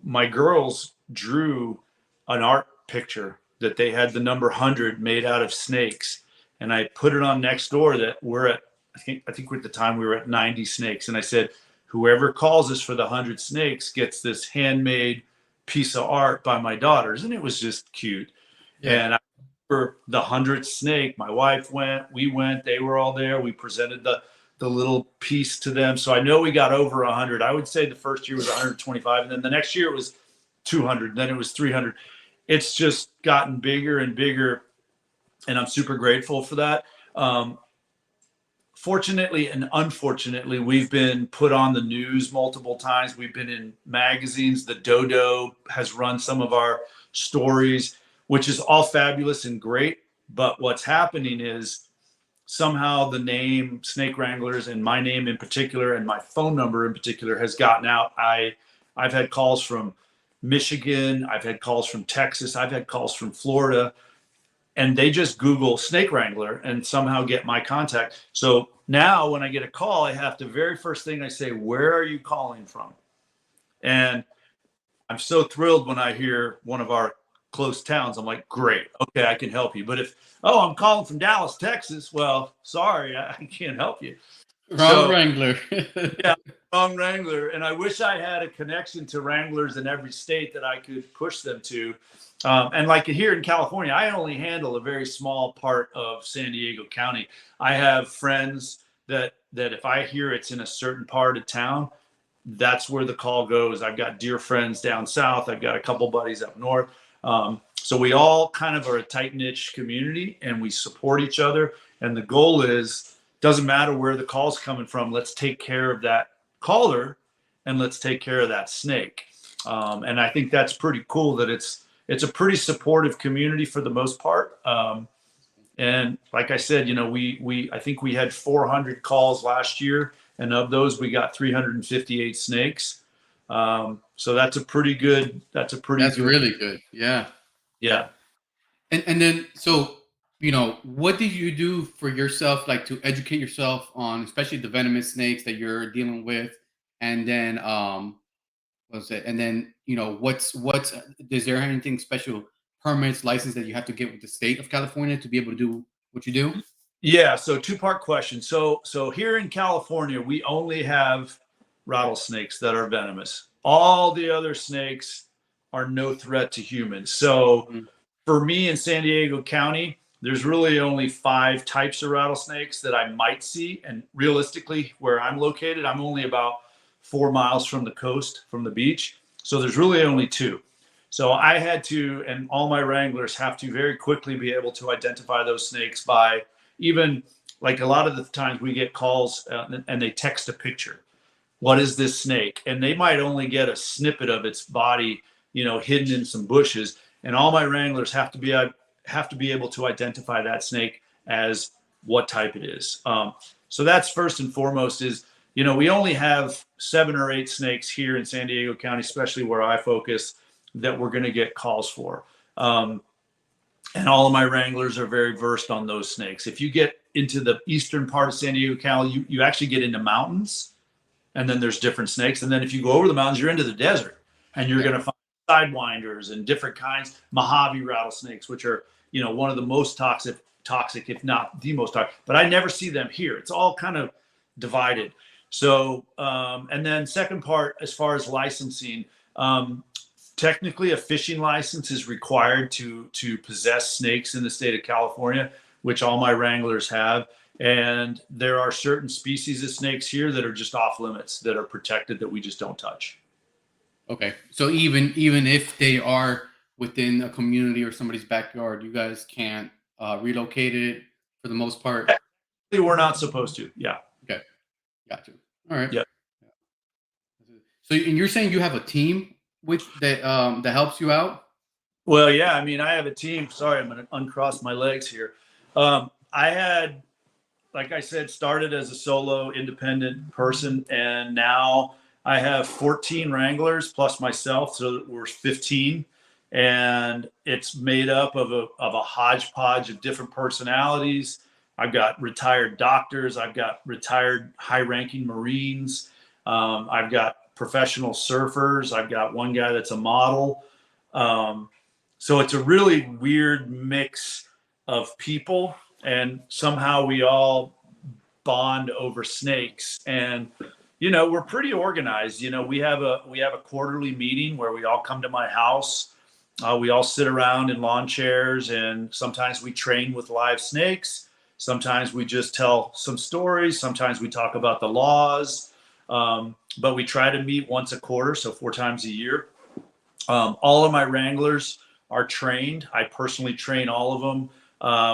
Speaker 2: my girls drew an art picture that they had the number 100 made out of snakes, and I put it on Nextdoor that we're at, I think at the time we were at 90 snakes, and I said, whoever calls us for the 100 snakes gets this handmade piece of art by my daughters. And it was just cute.
Speaker 1: Yeah.
Speaker 2: And for the 100th snake, my wife went, we went, they were all there. We presented the little piece to them. So I know we got over 100. I would say the first year was 125, and then the next year it was 200, then it was 300. It's just gotten bigger and bigger, and I'm super grateful for that. Fortunately and unfortunately, we've been put on the news multiple times. We've been in magazines. The Dodo has run some of our stories, which is all fabulous and great. But what's happening is somehow the name Snake Wranglers, and my name in particular, and my phone number in particular, has gotten out. I've had calls from Michigan, I've had calls from Texas, I've had calls from Florida, and they just Google Snake Wrangler and somehow get my contact. So now when I get a call, I have to, very first thing I say, where are you calling from? And I'm so thrilled when I hear one of our close towns. I'm like, great, okay, I can help you. But if, oh, I'm calling from Dallas, Texas, well, sorry, I can't help you.
Speaker 1: Wrong Wrangler.
Speaker 2: Yeah, wrong Wrangler. And I wish I had a connection to Wranglers in every state that I could push them to. And like here in California, I only handle a very small part of San Diego County. I have friends that if I hear it's in a certain part of town, that's where the call goes. I've got dear friends down south. I've got a couple buddies up north. So we all kind of are a tight niche community, and we support each other. And the goal is, doesn't matter where the call's coming from. Let's take care of that caller, and let's take care of that snake. And I think that's pretty cool that it's a pretty supportive community for the most part. And like I said, I think we had 400 calls last year, and of those we got 358 snakes. So that's really good.
Speaker 1: Yeah.
Speaker 2: Yeah.
Speaker 1: And then, so, what did you do for yourself, like to educate yourself on, especially the venomous snakes that you're dealing with? And then, what was it? And then, what's, is there anything special, permits, license that you have to get with the state of California to be able to do what you do?
Speaker 2: Yeah. So two-part question. So here in California, we only have rattlesnakes that are venomous. All the other snakes are no threat to humans. So for me in San Diego County, there's really only 5 types of rattlesnakes that I might see. And realistically, where I'm located, I'm only about 4 miles from the coast, from the beach. So there's really only 2. So I had to, and all my wranglers have to very quickly be able to identify those snakes by, even like a lot of the times we get calls and they text a picture. What is this snake? And they might only get a snippet of its body, hidden in some bushes. And all my wranglers have to be able to identify that snake as what type it is. So that's first and foremost is, we only have 7 or 8 snakes here in San Diego County, especially where I focus, that we're going to get calls for. And all of my wranglers are very versed on those snakes. If you get into the eastern part of San Diego County, you actually get into mountains, and then there's different snakes. And then if you go over the mountains, you're into the desert, and you're going to find sidewinders and different kinds, Mojave rattlesnakes, which are, one of the most toxic, if not the most toxic, but I never see them here. It's all kind of divided. So, and then second part, as far as licensing, technically a fishing license is required to possess snakes in the state of California, which all my wranglers have. And there are certain species of snakes here that are just off limits, that are protected, that we just don't touch.
Speaker 1: Okay. So even if they are within a community or somebody's backyard, you guys can't relocate it for the most part?
Speaker 2: We're not supposed to. Yeah.
Speaker 1: Okay. Gotcha. All right.
Speaker 2: Yeah.
Speaker 1: So, and you're saying you have a team that helps you out?
Speaker 2: Well, yeah. I mean, I have a team. Sorry, I'm going to uncross my legs here. I had, like I said, started as a solo independent person, and now I have 14 wranglers plus myself, so we're 15, and it's made up of a hodgepodge of different personalities. I've got retired doctors, I've got retired high-ranking Marines, I've got professional surfers, I've got one guy that's a model. So it's a really weird mix of people, and somehow we all bond over snakes. And we're pretty organized. We have a quarterly meeting where we all come to my house. We all sit around in lawn chairs, and sometimes we train with live snakes. Sometimes we just tell some stories. Sometimes we talk about the laws. But we try to meet once a quarter, so 4 times a year. All of my wranglers are trained. I personally train all of them.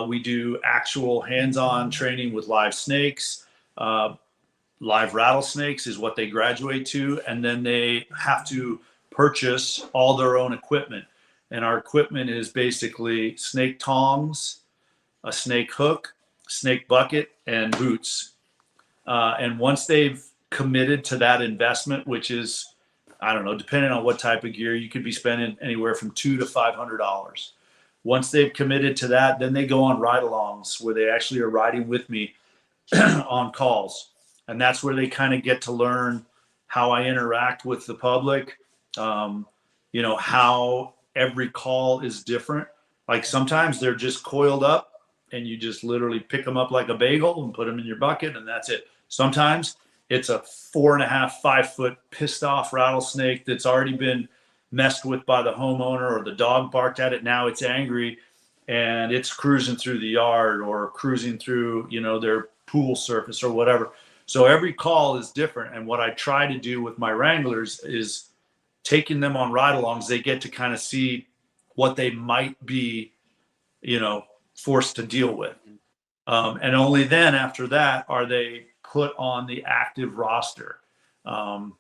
Speaker 2: We do actual hands-on training with live snakes. Live rattlesnakes is what they graduate to, and then they have to purchase all their own equipment. And our equipment is basically snake tongs, a snake hook, snake bucket, and boots. And once they've committed to that investment, which is, I don't know, depending on what type of gear, you could be spending anywhere from $200 to $500. Once they've committed to that, then they go on ride-alongs where they actually are riding with me on calls. And that's where they kind of get to learn how I interact with the public, how every call is different. Like sometimes they're just coiled up and you just literally pick them up like a bagel and put them in your bucket and that's it. Sometimes it's a 4.5, 5 foot pissed off rattlesnake that's already been messed with by the homeowner or the dog barked at it. Now it's angry and it's cruising through the yard or cruising through, their pool surface or whatever. So every call is different. And what I try to do with my Wranglers is taking them on ride-alongs. They get to kind of see what they might be, forced to deal with. And only then after that are they put on the active roster. And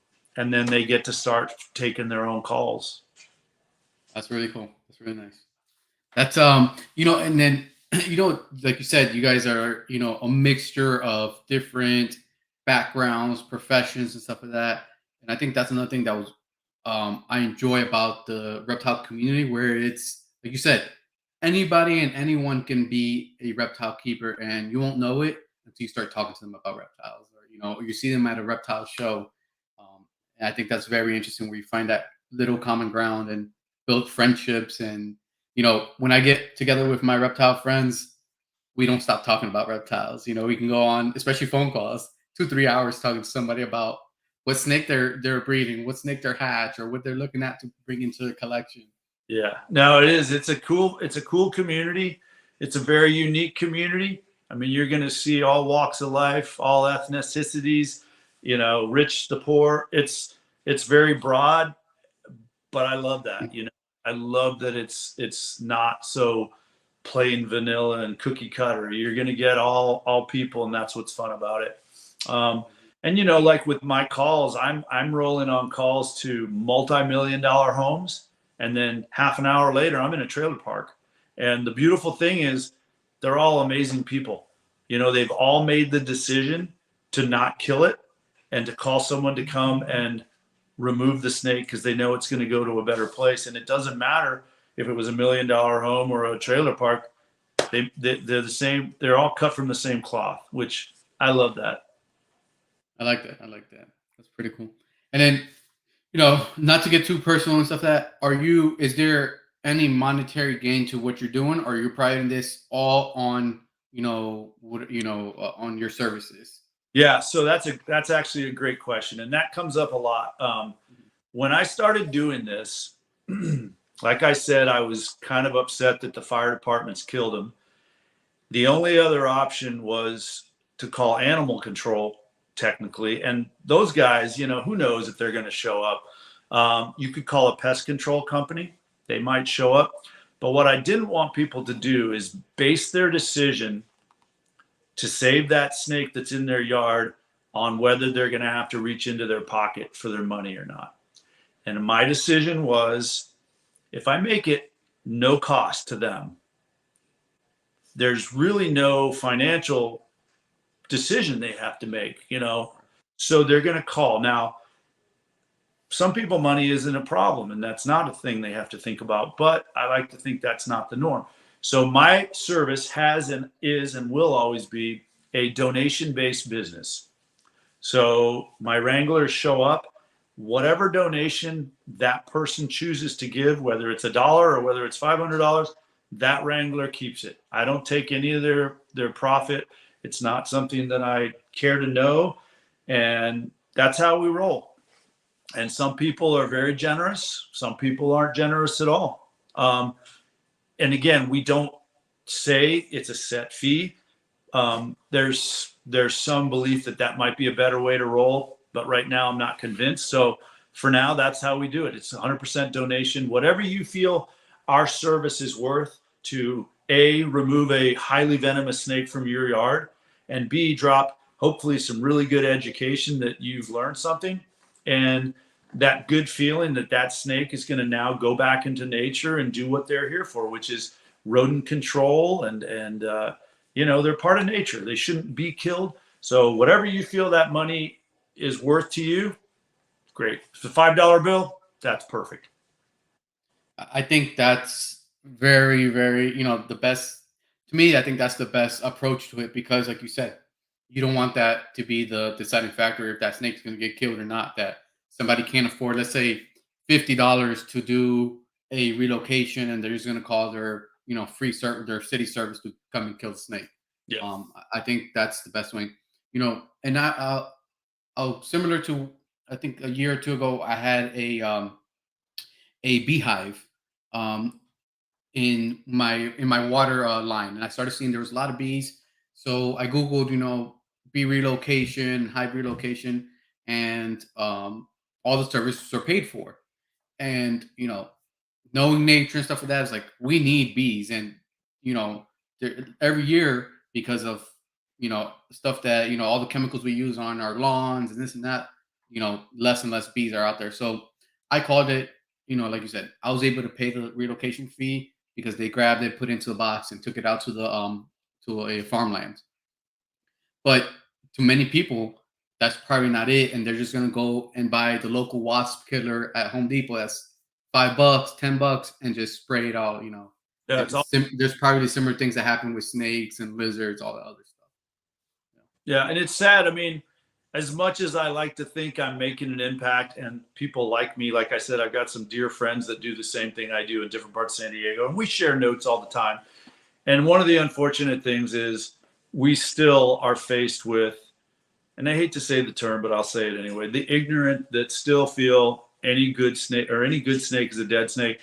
Speaker 2: then they get to start taking their own calls.
Speaker 1: That's really cool. That's really nice. That's, and then, like you said, you guys are, a mixture of different backgrounds, professions, and stuff like that. And I think that's another thing that was I enjoy about the reptile community, where it's like you said, anybody and anyone can be a reptile keeper, and you won't know it until you start talking to them about reptiles, or you see them at a reptile show. And I think that's very interesting, where you find that little common ground and build friendships. And when I get together with my reptile friends, we don't stop talking about reptiles. We can go on, especially phone calls, 2-3 hours talking to somebody about what snake they're breeding, what snake they're hatch, or what they're looking at to bring into the collection.
Speaker 2: Yeah, no, it is. It's a cool community. It's a very unique community. I mean, you're going to see all walks of life, all ethnicities, rich to poor. It's very broad, but I love that. I love that it's not so plain vanilla and cookie cutter. You're going to get all people, and that's what's fun about it. And like with my calls, I'm rolling on calls to multi-million-dollar homes, and then half an hour later, I'm in a trailer park. And the beautiful thing is, they're all amazing people. They've all made the decision to not kill it and to call someone to come and remove the snake because they know it's going to go to a better place. And it doesn't matter if it was $1 million home or a trailer park. They're the same. They're all cut from the same cloth, which I love that.
Speaker 1: I like that. That's pretty cool. And then, not to get too personal and stuff is there any monetary gain to what you're doing, or are you priding this all on, on your services?
Speaker 2: Yeah. So that's actually a great question. And that comes up a lot. When I started doing this, like I said, I was kind of upset that the fire departments killed him. The only other option was to call animal control, technically. And those guys, who knows if they're going to show up. You could call a pest control company. They might show up. But what I didn't want people to do is base their decision to save that snake that's in their yard on whether they're going to have to reach into their pocket for their money or not. And my decision was, if I make it no cost to them, there's really no financial decision they have to make, so they're going to call. Now, some people, money isn't a problem, and that's not a thing they have to think about, but I like to think that's not the norm. So my service has and is and will always be a donation-based business. So my Wranglers show up, whatever donation that person chooses to give, whether it's $1 or whether it's $500, that Wrangler keeps it. I don't take any of their profit. It's not something that I care to know. And that's how we roll. And some people are very generous. Some people aren't generous at all. And again, we don't say it's a set fee. There's some belief that might be a better way to roll, but right now I'm not convinced. So for now, that's how we do it. It's 100% donation. Whatever you feel our service is worth to A, remove a highly venomous snake from your yard, and B, drop hopefully some really good education that you've learned something, and that good feeling that snake is going to now go back into nature and do what they're here for, which is rodent control, and they're part of nature. They shouldn't be killed. So whatever you feel that money is worth to you, great. If it's a $5 bill, that's perfect.
Speaker 1: I think that's very, very, the best to me. I think that's the best approach to it because, like you said, you don't want that to be the deciding factor if that snake's going to get killed or not. That somebody can't afford, let's say, $50 to do a relocation, and they're just going to call their, their city service to come and kill the snake.
Speaker 2: Yeah.
Speaker 1: I think that's the best way, and similar to, I think a year or two ago, I had a beehive um, in my water line, and I started seeing there was a lot of bees. So I googled, bee relocation, hive relocation, and all the services are paid for. And knowing nature and stuff like that is like we need bees, and you know, every year because of stuff that all the chemicals we use on our lawns and this and that, less and less bees are out there. So I called it, like you said, I was able to pay the relocation fee because they grabbed it, put it into a box, and took it out to the to a farmland. But to many people, that's probably not it, and they're just gonna go and buy the local wasp killer at Home Depot. That's $5, $10, and just spray it all.
Speaker 2: Yeah,
Speaker 1: There's probably similar things that happen with snakes and lizards, all that other stuff.
Speaker 2: yeah, and it's sad. I mean, as much as I like to think I'm making an impact and people like me, like I said, I've got some dear friends that do the same thing I do in different parts of San Diego, and we share notes all the time. And one of the unfortunate things is we still are faced with, and I hate to say the term, but I'll say it anyway, the ignorant that still feel any good snake is a dead snake.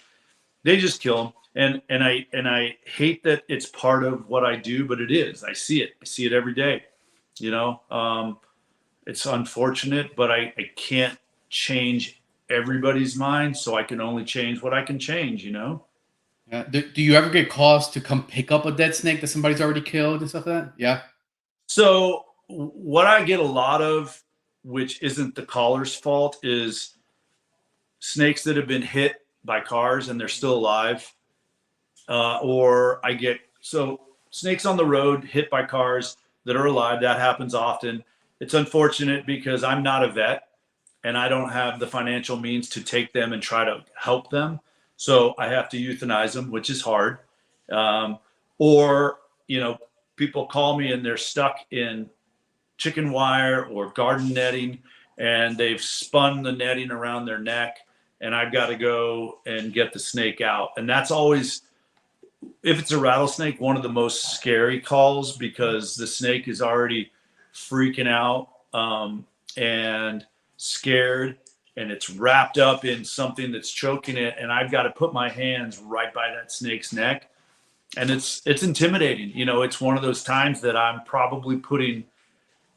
Speaker 2: They just kill them. And I hate that it's part of what I do, but it is. I see it. I see it every day. It's unfortunate, but I can't change everybody's mind, so I can only change what I can change.
Speaker 1: Yeah. Do you ever get calls to come pick up a dead snake that somebody's already killed and stuff like that? Yeah.
Speaker 2: So what I get a lot of, which isn't the caller's fault, is snakes that have been hit by cars and they're still alive. Or I get snakes on the road hit by cars that are alive. That happens often. It's unfortunate because I'm not a vet and I don't have the financial means to take them and try to help them. So I have to euthanize them, which is hard. Or, people call me and they're stuck in chicken wire or garden netting and they've spun the netting around their neck and I've got to go and get the snake out. And that's always, if it's a rattlesnake, one of the most scary calls because the snake is already freaking out and scared, and it's wrapped up in something that's choking it, and I've got to put my hands right by that snake's neck, and it's intimidating. It's one of those times that I'm probably putting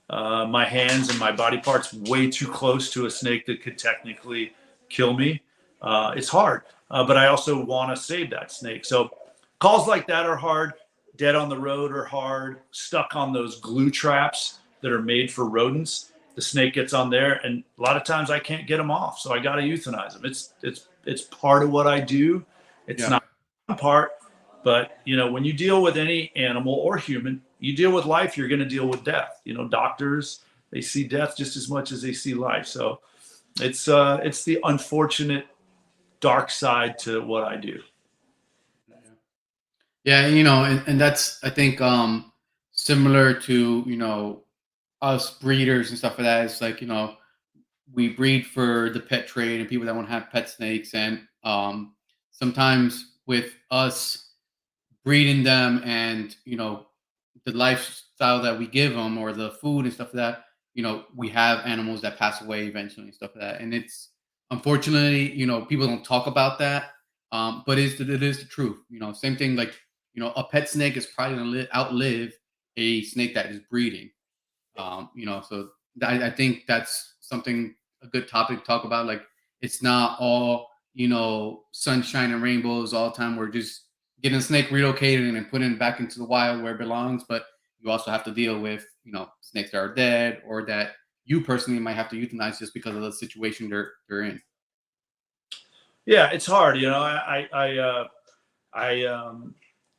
Speaker 2: my hands and my body parts way too close to a snake that could technically kill me. It's hard, but I also want to save that snake. So calls like that are hard. Dead on the road are hard. Stuck on those glue traps that are made for rodents. The snake gets on there, and a lot of times I can't get them off, so I got to euthanize them. It's part of what I do. It's not one part, but when you deal with any animal or human, you deal with life. You're going to deal with death. Doctors, they see death just as much as they see life. So it's the unfortunate dark side to what I do.
Speaker 1: Yeah, and that's, I think, similar to, us breeders and stuff like that. It's like, we breed for the pet trade and people that want to have pet snakes. And sometimes with us breeding them and, the lifestyle that we give them or the food and stuff like that, we have animals that pass away eventually and stuff like that. And it's unfortunately, people don't talk about that. But it is the truth. Same thing like, a pet snake is probably going to outlive a snake that is breeding. So I think that's something, a good topic to talk about. Like, it's not all, sunshine and rainbows all the time. We're just getting a snake relocated and putting it back into the wild where it belongs. But you also have to deal with, snakes that are dead or that you personally might have to euthanize just because of the situation they're in.
Speaker 2: Yeah, it's hard.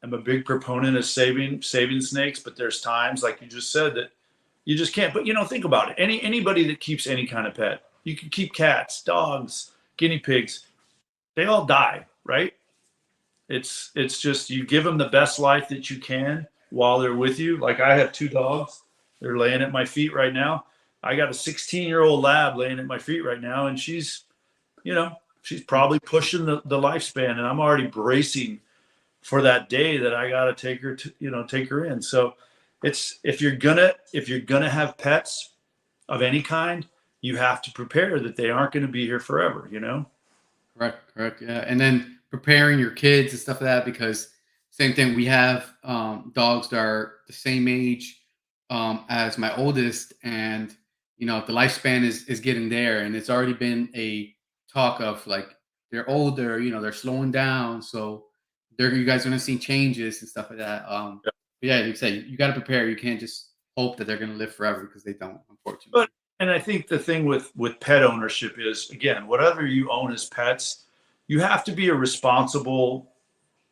Speaker 2: am a big proponent of saving snakes, but there's times, like you just said, that you just can't. But think about it. Anybody that keeps any kind of pet, you can keep cats, dogs, guinea pigs, they all die, right? It's just, you give them the best life that you can while they're with you. Like, I have 2 dogs. They're laying at my feet right now. I got a 16-year-old lab laying at my feet right now, and she's probably pushing the lifespan, and I'm already bracing for that day that I got to take her in. So it's, if you're gonna have pets of any kind, you have to prepare that they aren't going to be here forever.
Speaker 1: Correct. Yeah. And then preparing your kids and stuff like that, because same thing, we have dogs that are the same age as my oldest, and the lifespan is getting there, and it's already been a talk of like they're older, they're slowing down, so you guys are gonna see changes and stuff like that. But yeah, like you say, you got to prepare. You can't just hope that they're gonna live forever, because they don't, unfortunately.
Speaker 2: But and I think the thing with pet ownership is, again, whatever you own as pets, you have to be a responsible,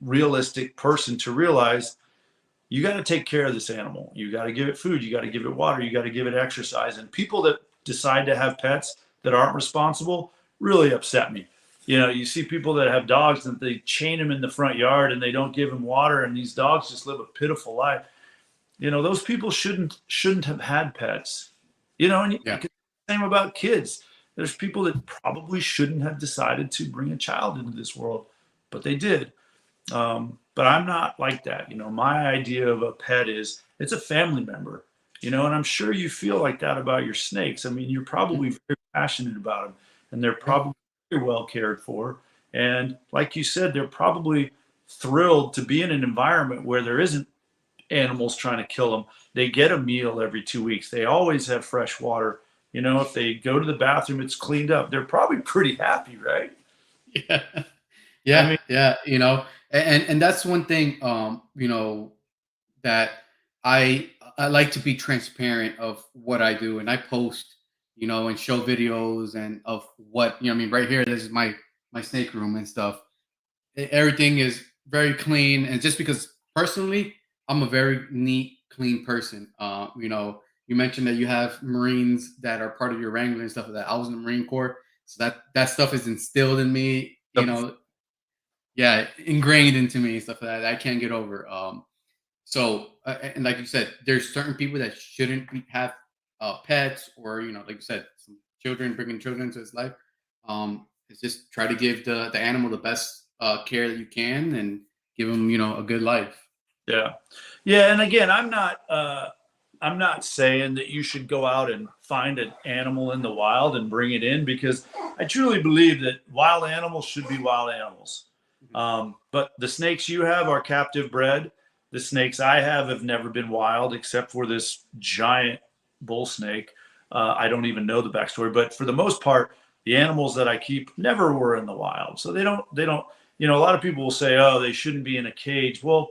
Speaker 2: realistic person to realize you got to take care of this animal. You got to give it food. You got to give it water. You got to give it exercise. And people that decide to have pets that aren't responsible really upset me. You see people that have dogs and they chain them in the front yard and they don't give them water, and these dogs just live a pitiful life. Those people shouldn't have had pets. And same about kids. There's people that probably shouldn't have decided to bring a child into this world, but they did. But I'm not like that. My idea of a pet is, it's a family member, and I'm sure you feel like that about your snakes. I mean, you're probably very passionate about them, and they're probably very well cared for. And like you said, they're probably thrilled to be in an environment where there isn't animals trying to kill them. They get a meal every 2 weeks. They always have fresh water. If they go to the bathroom, it's cleaned up. They're probably pretty happy, right?
Speaker 1: Yeah.
Speaker 2: I mean,
Speaker 1: Yeah. And that's one thing, that I like to be transparent of what I do, and I post, and show videos and of what, I mean, right here, this is my snake room and stuff. Everything is very clean, and just because personally, I'm a very neat, clean person. You mentioned that you have Marines that are part of your Wrangler and stuff like that. I was in the Marine Corps, so that stuff is instilled in me. Yeah, ingrained into me and stuff like that I can't get over. And like you said, there's certain people that shouldn't have pets, or like you said, some children, bringing children into his life. It's just try to give the animal the best care that you can, and give them a good life.
Speaker 2: Yeah. And again, I'm not saying that you should go out and find an animal in the wild and bring it in, because I truly believe that wild animals should be wild animals. But the snakes you have are captive bred. The snakes I have never been wild, except for this giant bull snake. I don't even know the backstory, but for the most part, the animals that I keep never were in the wild. So they don't, a lot of people will say, oh, they shouldn't be in a cage. Well,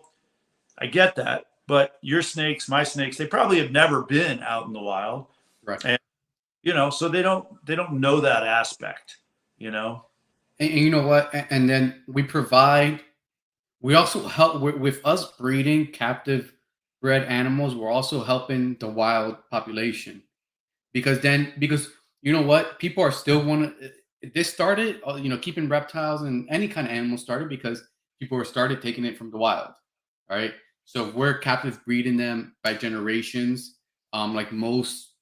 Speaker 2: I get that, but your snakes, my snakes, they probably have never been out in the wild.
Speaker 1: Right.
Speaker 2: And, so they don't know that aspect,
Speaker 1: And you know what? And then we also help with us breeding captive bred animals. We're also helping the wild population, because you know what? People are still want to. This started, keeping reptiles and any kind of animal started because people were started taking it from the wild. All right. So if we're captive breeding them by generations, like most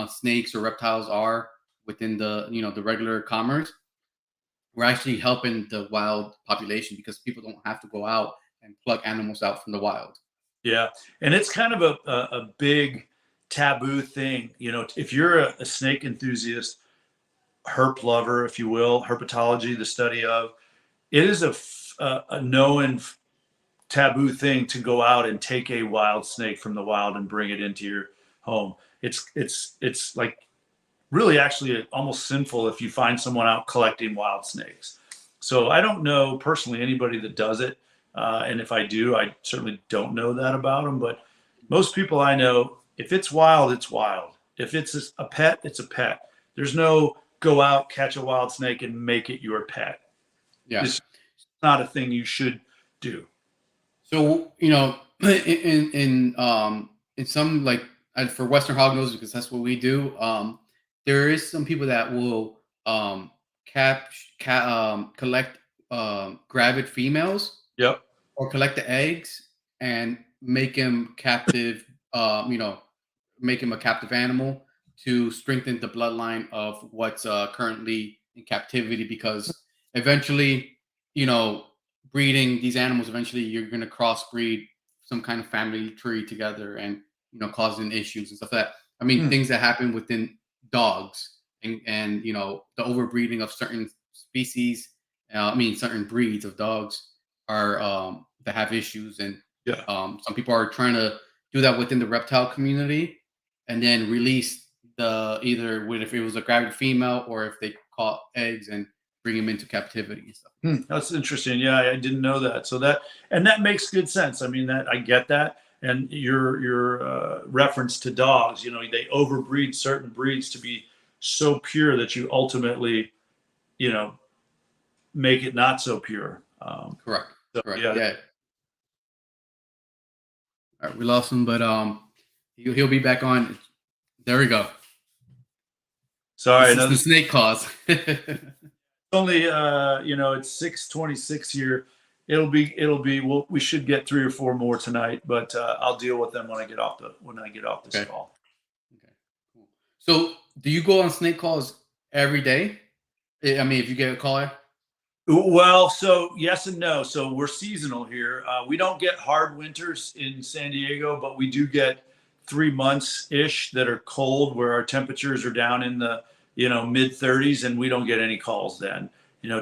Speaker 1: snakes or reptiles are within the regular commerce. We're actually helping the wild population, because people don't have to go out and pluck animals out from the wild.
Speaker 2: Yeah. And it's kind of a big taboo thing. If you're a snake enthusiast, herp lover, if you will, herpetology, the study of, it is a known taboo thing to go out and take a wild snake from the wild and bring it into your home. It's like really actually almost sinful if you find someone out collecting wild snakes. So I don't know personally anybody that does it. And if I do, I certainly don't know that about them. But most people I know, if it's wild, it's wild. If it's a pet, it's a pet. There's no go out, catch a wild snake and make it your pet.
Speaker 1: Yeah.
Speaker 2: It's not a thing you should do.
Speaker 1: So in some like for Western hognose, because that's what we do. There is some people that will collect gravid females
Speaker 2: Yep.
Speaker 1: or collect the eggs and make him captive. Make him a captive animal to strengthen the bloodline of what's currently in captivity. Because eventually, you know, breeding these animals, eventually you're going to crossbreed some kind of family tree together, and causing issues and stuff like that. I mean,
Speaker 2: Hmm.
Speaker 1: things that happen within dogs, and the overbreeding of certain species. I mean, certain breeds of dogs are that have issues, and
Speaker 2: Yeah.
Speaker 1: some people are trying to do that within the reptile community, and then release the either with if it was a gravid female or if they caught eggs and bring them into captivity and stuff.
Speaker 2: Hmm. That's interesting. Yeah, I didn't know that. So that makes good sense. I mean, that I get that. And your reference to dogs, they overbreed certain breeds to be so pure that you ultimately, you know, make it not so pure.
Speaker 1: Correct.
Speaker 2: So
Speaker 1: Correct.
Speaker 2: yeah.
Speaker 1: Yeah. All right, we lost him, but he'll be back on. There we go.
Speaker 2: Sorry.
Speaker 1: This is the
Speaker 2: Another
Speaker 1: snake cause.
Speaker 2: only it's 6:26 here. We should get 3 or 4 more tonight, but I'll deal with them when I get off this
Speaker 1: Okay.
Speaker 2: call.
Speaker 1: Okay. Cool. So, do you go on snake calls every day? I mean, if you get a caller.
Speaker 2: Well, so yes and no. So we're seasonal here. We don't get hard winters in San Diego, but we do get 3 months ish that are cold, where our temperatures are down in the mid 30s, and we don't get any calls then.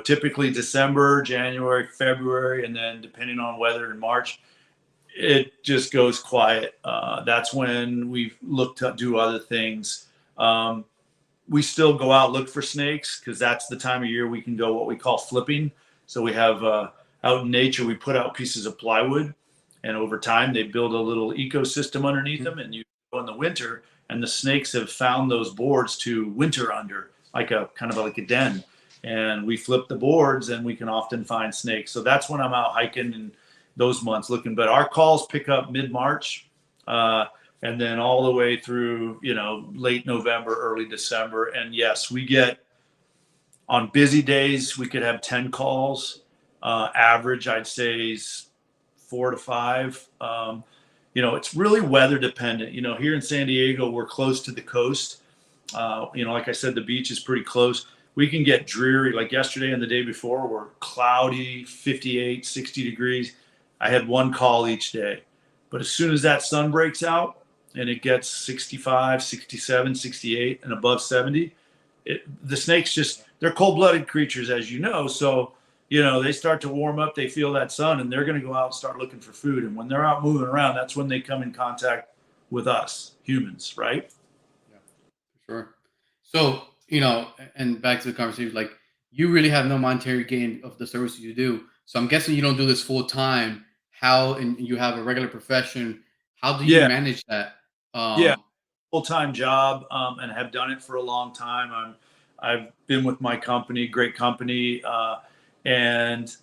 Speaker 2: Typically December, January, February, and then depending on weather in March, it just goes quiet. That's when we look to do other things. We still go out look for snakes because that's the time of year we can go what we call flipping. So we have out in nature, we put out pieces of plywood, and over time they build a little ecosystem underneath them. And you go in the winter, and the snakes have found those boards to winter under, like a kind of like a den. And we flip the boards, and we can often find snakes. So that's when I'm out hiking in those months looking. But our calls pick up mid-March. And then all the way through, late November, early December. And yes, we get on busy days, we could have 10 calls. Average, I'd say, is 4 to 5. It's really weather dependent. Here in San Diego, we're close to the coast. Like I said, the beach is pretty close. We can get dreary, like yesterday and the day before were cloudy, 58, 60 degrees. I had one call each day. But as soon as that sun breaks out, and it gets 65, 67, 68, and above 70, the snakes they're cold-blooded creatures, as you know. So, they start to warm up, they feel that sun, and they're going to go out and start looking for food. And when they're out moving around, that's when they come in contact with us, humans, right?
Speaker 1: Yeah, for sure. So, and back to the conversation, like you really have no monetary gain of the services you do. So I'm guessing you don't do this full time. How, and you have a regular profession. How do you
Speaker 2: Yeah,
Speaker 1: manage that?
Speaker 2: yeah.
Speaker 1: Um,
Speaker 2: Full-time job, and have done it for a long time. I've been with my company, great company, and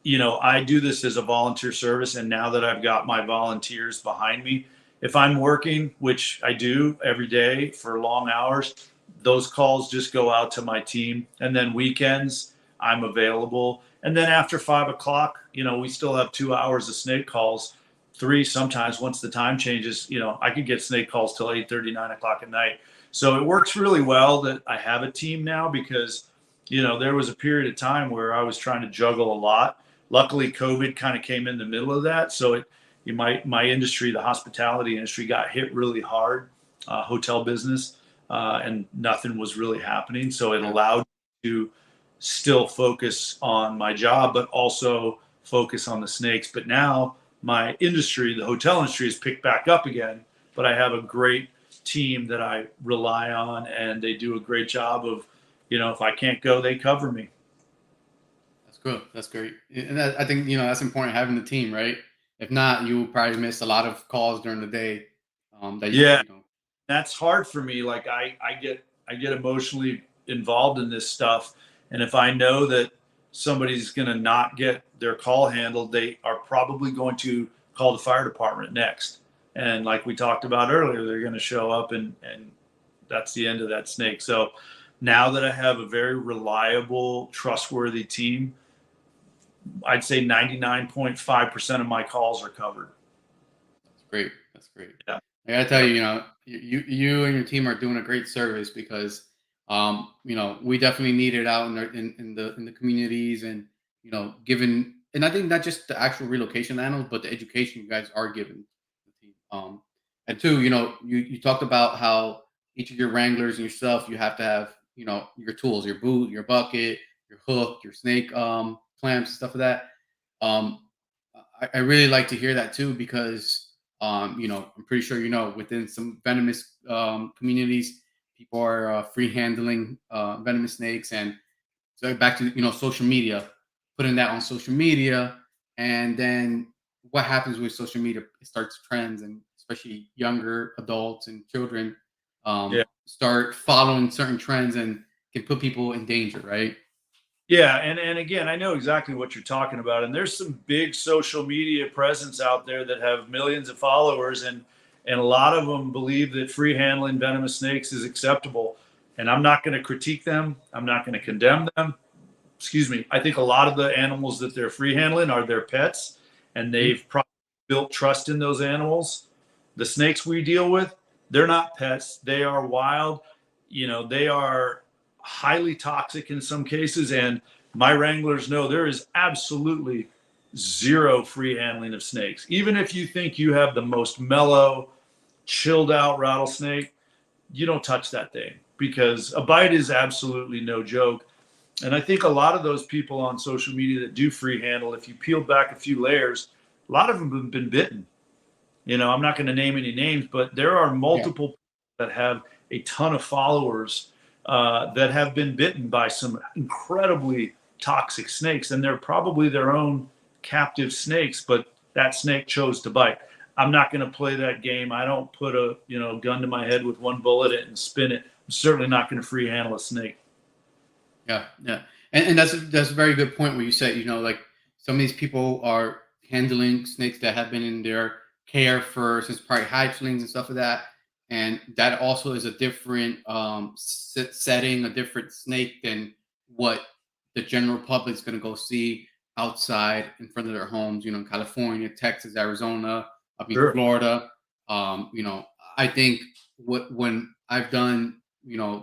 Speaker 2: I do this as a volunteer service. And now that I've got my volunteers behind me, if I'm working, which I do every day for long hours, those calls just go out to my team. And then weekends, I'm available. And then after 5 o'clock, we still have 2 hours of snake calls. 3 sometimes once the time changes. I could get snake calls till 8:30, 9 o'clock at night. So it works really well that I have a team now, because there was a period of time where I was trying to juggle a lot. Luckily COVID kind of came in the middle of that, so my industry, the hospitality industry, got hit really hard, hotel business, and nothing was really happening, so it
Speaker 1: yeah,
Speaker 2: allowed me to still focus on my job but also focus on the snakes. But now my industry, the hotel industry, is picked back up again, but I have a great team that I rely on, and they do a great job of, if I can't go, they cover me.
Speaker 1: that's good. That's great. And I think, that's important having the team, right? If not, you probably miss a lot of calls during the day. That
Speaker 2: Yeah, that's hard for me. Like I get emotionally involved in this stuff, and if I know that somebody's going to not get their call handled, they are probably going to call the fire department next. And like we talked about earlier, they're going to show up and that's the end of that snake. So now that I have a very reliable, trustworthy team, I'd say 99.5% of my calls are covered.
Speaker 1: That's great. That's great.
Speaker 2: Yeah.
Speaker 1: I gotta tell you, you and your team are doing a great service because, we definitely need it out in the communities and, given, and I think not just the actual relocation animals, but the education you guys are giving the team. And two, you talked about how each of your wranglers and yourself, you have to have, your tools, your boot, your bucket, your hook, your snake, clamps, stuff like that. Um, I really like to hear that too because I'm pretty sure within some venomous communities, people are free handling venomous snakes, and so back to social media, putting that on social media, and then what happens with social media? It starts trends, and especially younger adults and children
Speaker 2: Yeah.
Speaker 1: start following certain trends and can put people in danger, right?
Speaker 2: Yeah, and again, I know exactly what you're talking about. And there's some big social media presence out there that have millions of followers, and a lot of them believe that free handling venomous snakes is acceptable. And I'm not going to critique them. I'm not going to condemn them. Excuse me. I think a lot of the animals that they're free handling are their pets, and they've probably built trust in those animals. The snakes we deal with, they're not pets. They are wild. They are highly toxic in some cases, and my wranglers know there is absolutely zero free handling of snakes. Even if you think you have the most mellow, chilled out rattlesnake, you don't touch that thing because a bite is absolutely no joke. And I think a lot of those people on social media that do free handle, if you peel back a few layers, a lot of them have been bitten. I'm not going to name any names, but there are multiple that have a ton of followers that have been bitten by some incredibly toxic snakes, and they're probably their own captive snakes, but that snake chose to bite. I'm not going to play that game. I don't put a gun to my head with one bullet and spin it. I'm certainly not going to free handle a snake.
Speaker 1: Yeah, yeah, and that's a very good point where you said like some of these people are handling snakes that have been in their care for since probably hatchlings and stuff like that, and that also is a different setting, a different snake than what the general public's going to go see outside in front of their homes. In California, Texas, Arizona,
Speaker 2: Sure.
Speaker 1: Florida. I think when I've done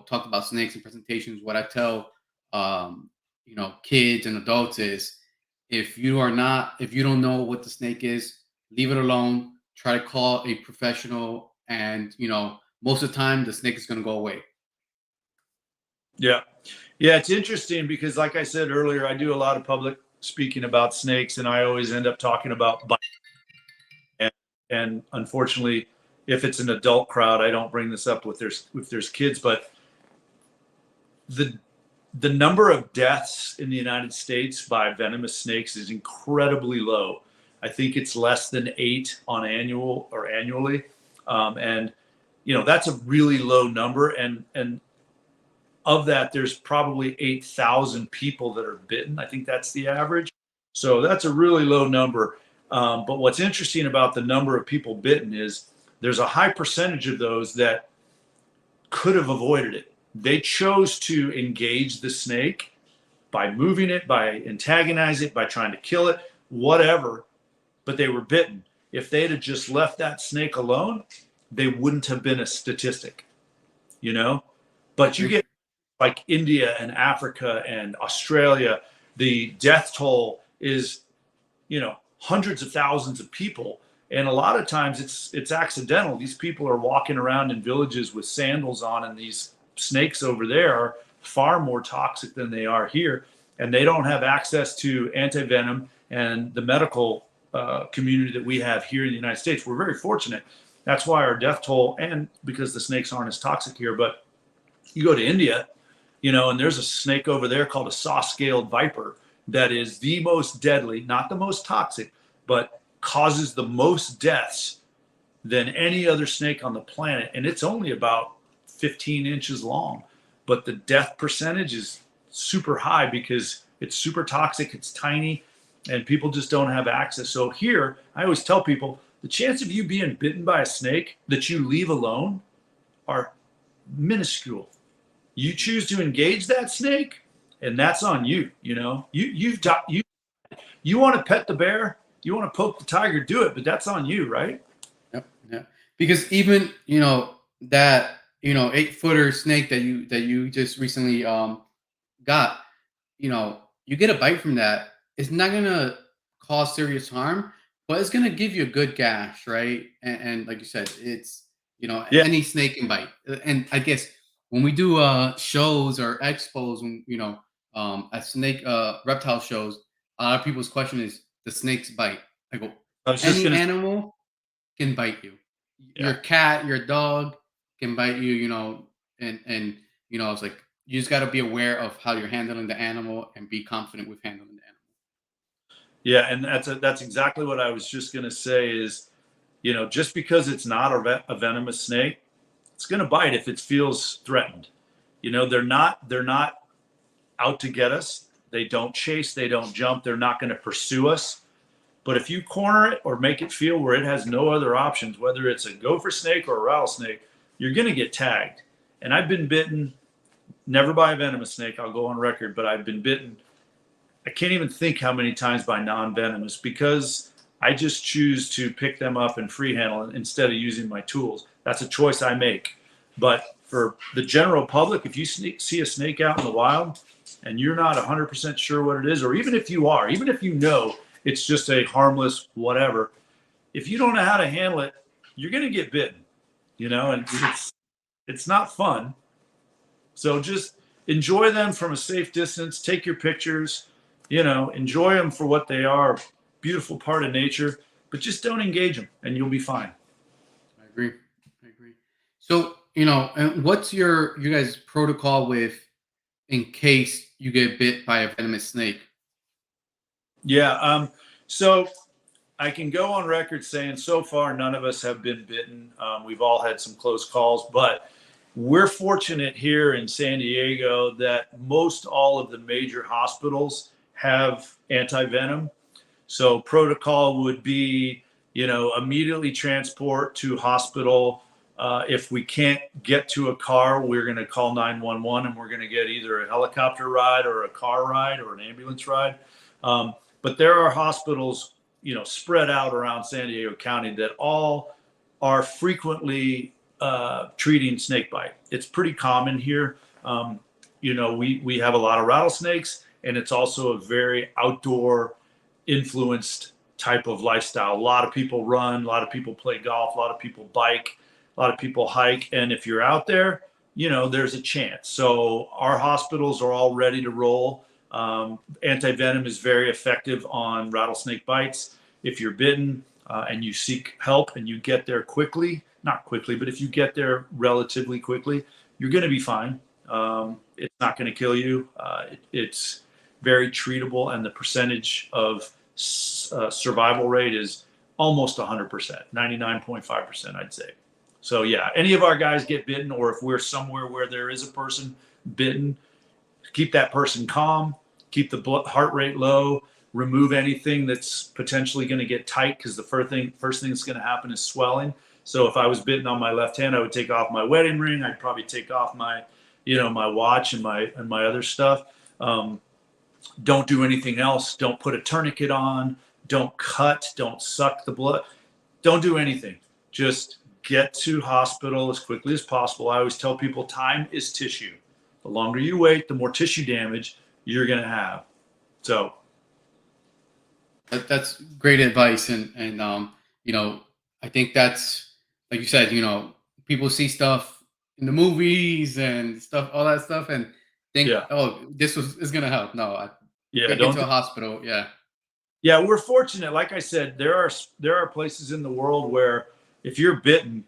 Speaker 1: talked about snakes in presentations, what I tell kids and adults is if you don't know what the snake is, leave it alone. Try to call a professional, and most of the time the snake is going to go away.
Speaker 2: Yeah. Yeah, it's interesting because like I said earlier, I do a lot of public speaking about snakes, and I always end up talking about bites. And unfortunately, if it's an adult crowd, I don't bring this up with there's kids, but the number of deaths in the United States by venomous snakes is incredibly low. I think it's less than 8 annually. And that's a really low number. And of that, there's probably 8,000 people that are bitten. I think that's the average. So that's a really low number. But what's interesting about the number of people bitten is there's a high percentage of those that could have avoided it. They chose to engage the snake by moving it, by antagonizing it, by trying to kill it, whatever, but they were bitten. If they'd have just left that snake alone, they wouldn't have been a statistic, But you get like India and Africa and Australia, the death toll is, hundreds of thousands of people. And a lot of times it's accidental. These people are walking around in villages with sandals on, and these snakes over there are far more toxic than they are here. And they don't have access to anti-venom and the medical community that we have here in the United States. We're very fortunate. That's why our death toll, and because the snakes aren't as toxic here. But you go to India, and there's a snake over there called a saw-scaled viper that is the most deadly, not the most toxic, but causes the most deaths than any other snake on the planet. And it's only about 15 inches long, but the death percentage is super high because it's super toxic. It's tiny. and people just don't have access. So here, I always tell people the chance of you being bitten by a snake that you leave alone are minuscule. You choose to engage that snake, and that's on you. You know, you want to pet the bear, you want to poke the tiger, do it, but that's on you, right?
Speaker 1: Yep. Yeah. Because even that 8-footer snake that you just recently got, you get a bite from that. It's not gonna cause serious harm, but it's gonna give you a good gash, right? And like you said, it's
Speaker 2: Yeah,
Speaker 1: any snake can bite. And I guess when we do shows or expos, when at snake reptile shows, a lot of people's question is the snakes bite. I go,
Speaker 2: I was just
Speaker 1: any
Speaker 2: gonna.
Speaker 1: animal can bite you. Your
Speaker 2: Yeah,
Speaker 1: cat, your dog can bite you, and it's like you just got to be aware of how you're handling the animal and be confident with handling the animal.
Speaker 2: yeah, and that's exactly what I was just gonna say. Is just because it's not a venomous snake, it's gonna bite if it feels threatened. They're not out to get us. They don't chase. They don't jump. They're not going to pursue us. But if you corner it or make it feel where it has no other options, whether it's a gopher snake or a rattlesnake, you're going to get tagged. And I've been bitten, never by a venomous snake. I'll go on record, but I've been bitten. I can't even think how many times by non-venomous, because I just choose to pick them up and free handle instead of using my tools. That's a choice I make. But for the general public, if you see a snake out in the wild and you're not 100% sure what it is, or even if you are, even if it's just a harmless whatever, if you don't know how to handle it, you're going to get bitten, and it's not fun. So just enjoy them from a safe distance, take your pictures, enjoy them for what they are, beautiful part of nature, but just don't engage them and you'll be fine.
Speaker 1: I agree. I agree. So, and what's you guys' protocol with in case you get bit by a venomous snake?
Speaker 2: Yeah. So I can go on record saying so far none of us have been bitten. We've all had some close calls, but we're fortunate here in San Diego that most all of the major hospitals have anti-venom. So protocol would be, immediately transport to hospital. If we can't get to a car, we're going to call 911 and we're going to get either a helicopter ride or a car ride or an ambulance ride. But there are hospitals, spread out around San Diego County that all are frequently treating snake bite. It's pretty common here. We have a lot of rattlesnakes, and it's also a very outdoor influenced type of lifestyle. A lot of people run, a lot of people play golf, a lot of people bike, a lot of people hike. And if you're out there, there's a chance. So our hospitals are all ready to roll. Anti-venom is very effective on rattlesnake bites. If you're bitten and you seek help and you get there quickly, not quickly, but if you get there relatively quickly, you're going to be fine. It's not going to kill you. It's very treatable, and the percentage of survival rate is almost 100%, 99.5%, I'd say. So yeah, any of our guys get bitten, or if we're somewhere where there is a person bitten, keep that person calm, keep the heart rate low, remove anything that's potentially going to get tight, because the first thing that's going to happen is swelling. So if I was bitten on my left hand, I would take off my wedding ring. I'd probably take off my watch and my other stuff. Don't do anything else. Don't put a tourniquet on. Don't cut. Don't suck the blood. Don't do anything. Just get to hospital as quickly as possible. I always tell people time is tissue. The longer you wait, the more tissue damage you're going to have. So
Speaker 1: That's great advice, and I think that's like you said. People see stuff in the movies and stuff, all that stuff, and think,
Speaker 2: yeah,
Speaker 1: oh, this is gonna help. No, I
Speaker 2: yeah,
Speaker 1: quick
Speaker 2: don't.
Speaker 1: into a hospital. Yeah,
Speaker 2: Yeah, we're fortunate. Like I said, there are places in the world where if you're bitten,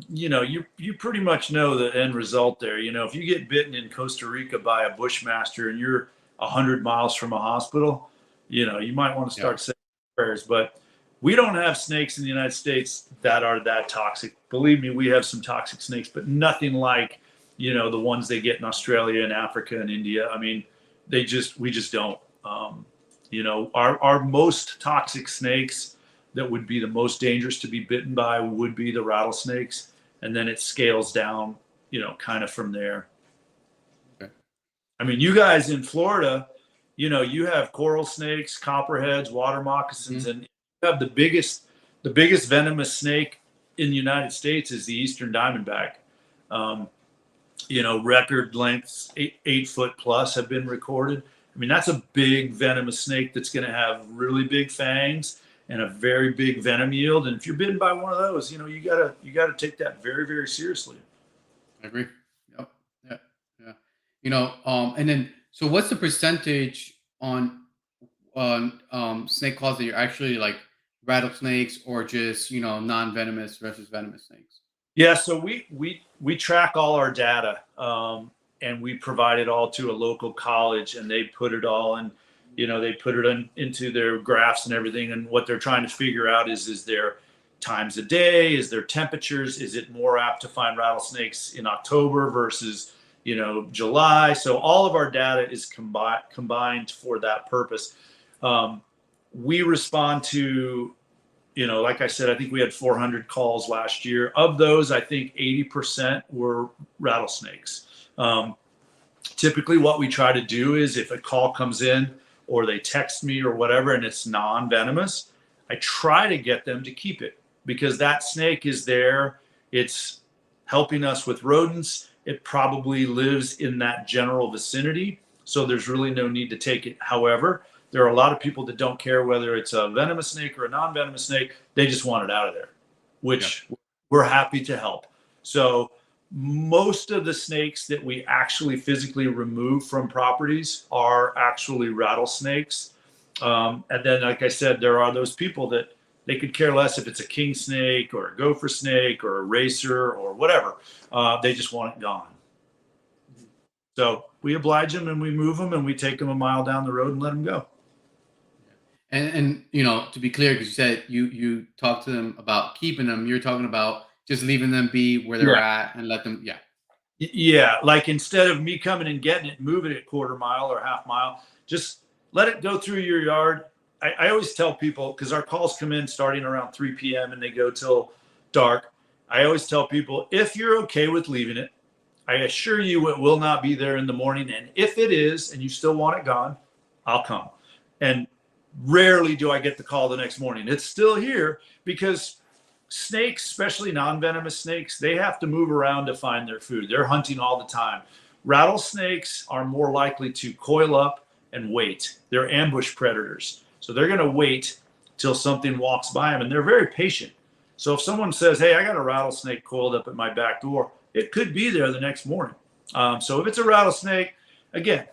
Speaker 2: you pretty much know the end result there. If you get bitten in Costa Rica by a bushmaster and you're 100 miles from a hospital, you might want to
Speaker 1: yeah,
Speaker 2: start saying prayers. But we don't have snakes in the United States that are that toxic. Believe me, we have some toxic snakes, but nothing like the ones they get in Australia and Africa and India. I mean, we just don't. You know, our most toxic snakes that would be the most dangerous to be bitten by would be the rattlesnakes. And then it scales down, you know, kind of from there.
Speaker 1: Okay.
Speaker 2: I mean, you guys in Florida, you know, you have coral snakes, copperheads, water moccasins, and you have the biggest venomous snake in the United States is the eastern diamondback. You know, record lengths 8 foot plus have been recorded. I mean, that's a big venomous snake that's going to have really big fangs and a very big venom yield. And if you're bitten by one of those, you know, you gotta take that very, very seriously.
Speaker 1: I agree. Yep. Yeah. Yeah. You know, and then so what's the percentage on snake calls that you're actually like rattlesnakes or just, you know, non-venomous versus venomous snakes?
Speaker 2: Yeah, so we track all our data, and we provide it all to a local college, and they put it all in, you know, they put it into their graphs and everything. And what they're trying to figure out is there times a day, is there temperatures, is it more apt to find rattlesnakes in October versus, you know, July? So all of our data is combined for that purpose. We respond to, you know, like I said, I think we had 400 calls last year. Of those, I think 80% were rattlesnakes. Typically what we try to do is if a call comes in or they text me or whatever and it's non-venomous, I try to get them to keep it because that snake is there. It's helping us with rodents. It probably lives in that general vicinity. So there's really no need to take it. However, there are a lot of people that don't care whether it's a venomous snake or a non-venomous snake. They just want it out of there, which we're happy to help. So most of the snakes that we actually physically remove from properties are actually rattlesnakes. And then, like I said, there are those people that they could care less if it's a king snake or a gopher snake or a racer or whatever. They just want it gone. So we oblige them and we move them and we take them a mile down the road and let them go.
Speaker 1: And you know, to be clear, because you said you talked to them about keeping them, you're talking about just leaving them be where they're at and let them. Yeah.
Speaker 2: Yeah, like instead of me coming and getting it, moving it quarter mile or half mile, just let it go through your yard. I always tell people, because our calls come in starting around 3 p.m. and they go till dark. I always tell people, if you're okay with leaving it, I assure you it will not be there in the morning. And if it is, and you still want it gone, I'll come. And rarely do I get the call the next morning. It's still here because snakes, especially non-venomous snakes, they have to move around to find their food. They're hunting all the time. Rattlesnakes are more likely to coil up and wait. They're ambush predators. So they're going to wait till something walks by them, and they're very patient. So if someone says, hey, I got a rattlesnake coiled up at my back door, it could be there the next morning. So if it's a rattlesnake, again,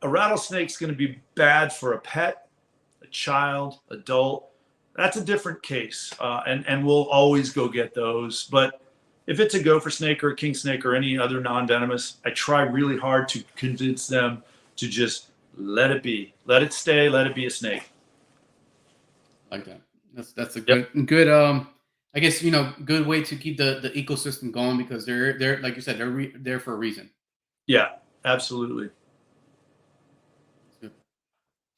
Speaker 2: a rattlesnake's going to be bad for a pet, a child, adult. That's a different case. And we'll always go get those. But if it's a gopher snake or a king snake or any other non-venomous, I try really hard to convince them to just let it be, let it stay, let it be a snake.
Speaker 1: Like that. That's a good I guess, you know, good way to keep the ecosystem going because they're like you said, they're there for a reason.
Speaker 2: Yeah, absolutely.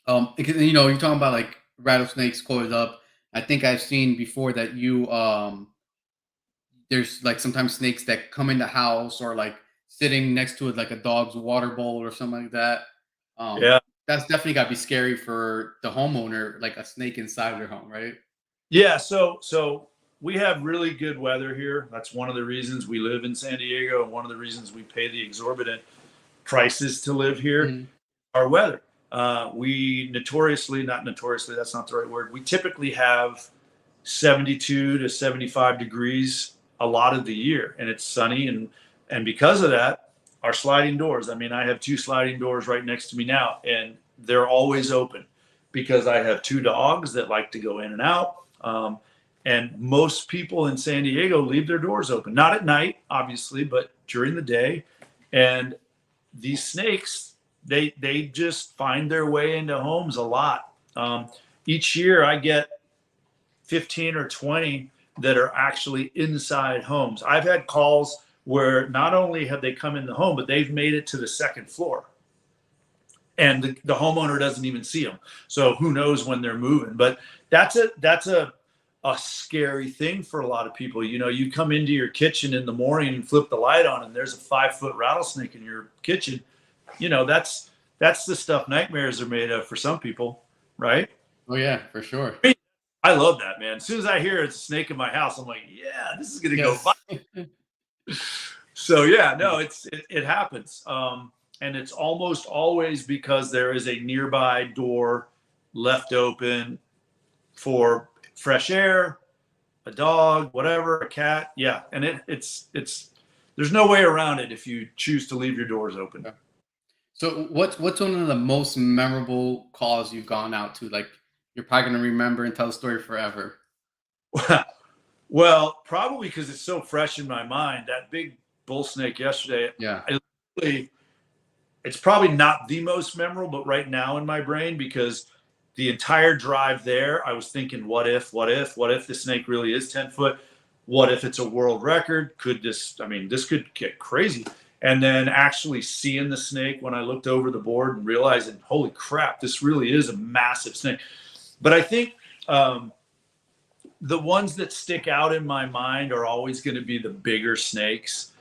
Speaker 1: Because, you know, you're talking about like rattlesnakes coiled up. I think I've seen before that you there's like sometimes snakes that come in the house or like sitting next to it like a dog's water bowl or something like that.
Speaker 2: Yeah.
Speaker 1: That's definitely got to be scary for the homeowner, like a snake inside their home, right?
Speaker 2: Yeah. So we have really good weather here. That's one of the reasons we live in San Diego and one of the reasons we pay the exorbitant prices to live here.
Speaker 1: Mm-hmm.
Speaker 2: Our weather. We not notoriously, that's not the right word. We typically have 72 to 75 degrees a lot of the year, and it's sunny. And because of that, our sliding doors, I mean, I have 2 sliding doors right next to me now, and they're always open because I have 2 dogs that like to go in and out. And most people in San Diego leave their doors open, not at night, obviously, but during the day. And these snakes, they just find their way into homes a lot. Each year I get 15 or 20 that are actually inside homes. I've had calls where not only have they come in the home, but they've made it to the 2nd floor. and the homeowner doesn't even see them. So who knows when they're moving? But that's a scary thing for a lot of people. You know, you come into your kitchen in the morning and flip the light on, and there's a 5-foot rattlesnake in your kitchen. You know, that's the stuff nightmares are made of for some people, right?
Speaker 1: Oh yeah, for sure.
Speaker 2: I love that, man. As soon as I hear it's a snake in my house, I'm like, yeah, this is gonna go viral. So yeah, no, it happens. And it's almost always because there is a nearby door left open for fresh air, a dog, whatever, a cat. Yeah. And it's there's no way around it if you choose to leave your doors open.
Speaker 1: Okay. So what's one of the most memorable calls you've gone out to? Like you're probably gonna remember and tell the story forever.
Speaker 2: Well, probably because it's so fresh in my mind. That big bull snake yesterday.
Speaker 1: Yeah.
Speaker 2: It's probably not the most memorable, but right now in my brain, because the entire drive there, I was thinking, what if the snake really is 10 foot? What if it's a world record? This could get crazy. And then actually seeing the snake when I looked over the board and realizing, holy crap, this really is a massive snake. But I think the ones that stick out in my mind are always going to be the bigger snakes.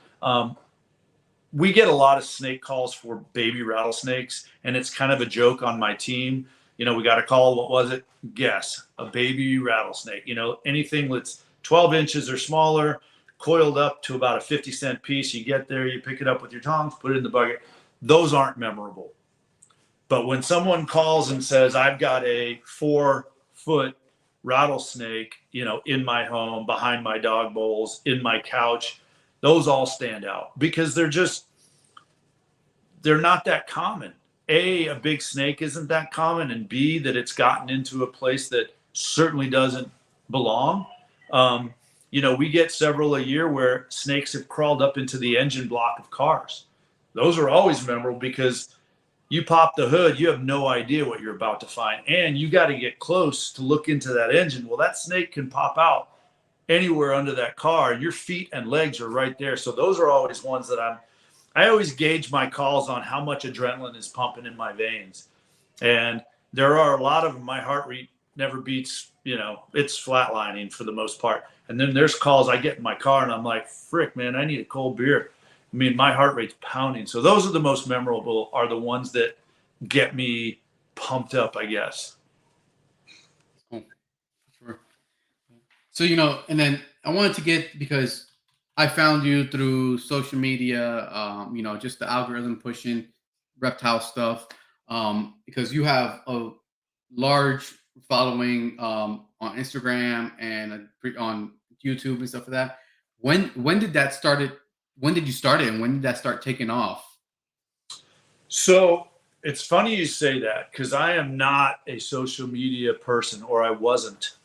Speaker 2: We get a lot of snake calls for baby rattlesnakes, and it's kind of a joke on my team. You know, we got a call, what was it? Guess, a baby rattlesnake. You know, anything that's 12 inches or smaller, coiled up to about a 50-cent piece. You get there, you pick it up with your tongs, put it in the bucket. Those aren't memorable. But when someone calls and says, I've got a 4-foot rattlesnake, you know, in my home, behind my dog bowls, in my couch, those all stand out because they're not that common. A big snake isn't that common, and B, that it's gotten into a place that certainly doesn't belong. You know, we get several a year where snakes have crawled up into the engine block of cars. Those are always memorable because you pop the hood, you have no idea what you're about to find. And you got to get close to look into that engine. Well, that snake can pop out anywhere under that car, and your feet and legs are right there. So those are always ones that I always gauge my calls on how much adrenaline is pumping in my veins. And there are a lot of them, my heart rate never beats, you know, it's flatlining for the most part. And then there's calls I get in my car and I'm like, frick, man, I need a cold beer. I mean, my heart rate's pounding. So those are the most memorable, are the ones that get me pumped up, I guess.
Speaker 1: Cool. Sure. So, you know, and then I wanted to get, because I found you through social media, you know, just the algorithm pushing reptile stuff, because you have a large following on Instagram and on YouTube and stuff like that. When did that started? When did you start it, and when did that start taking off?
Speaker 2: So it's funny you say that because I am not a social media person, or I wasn't.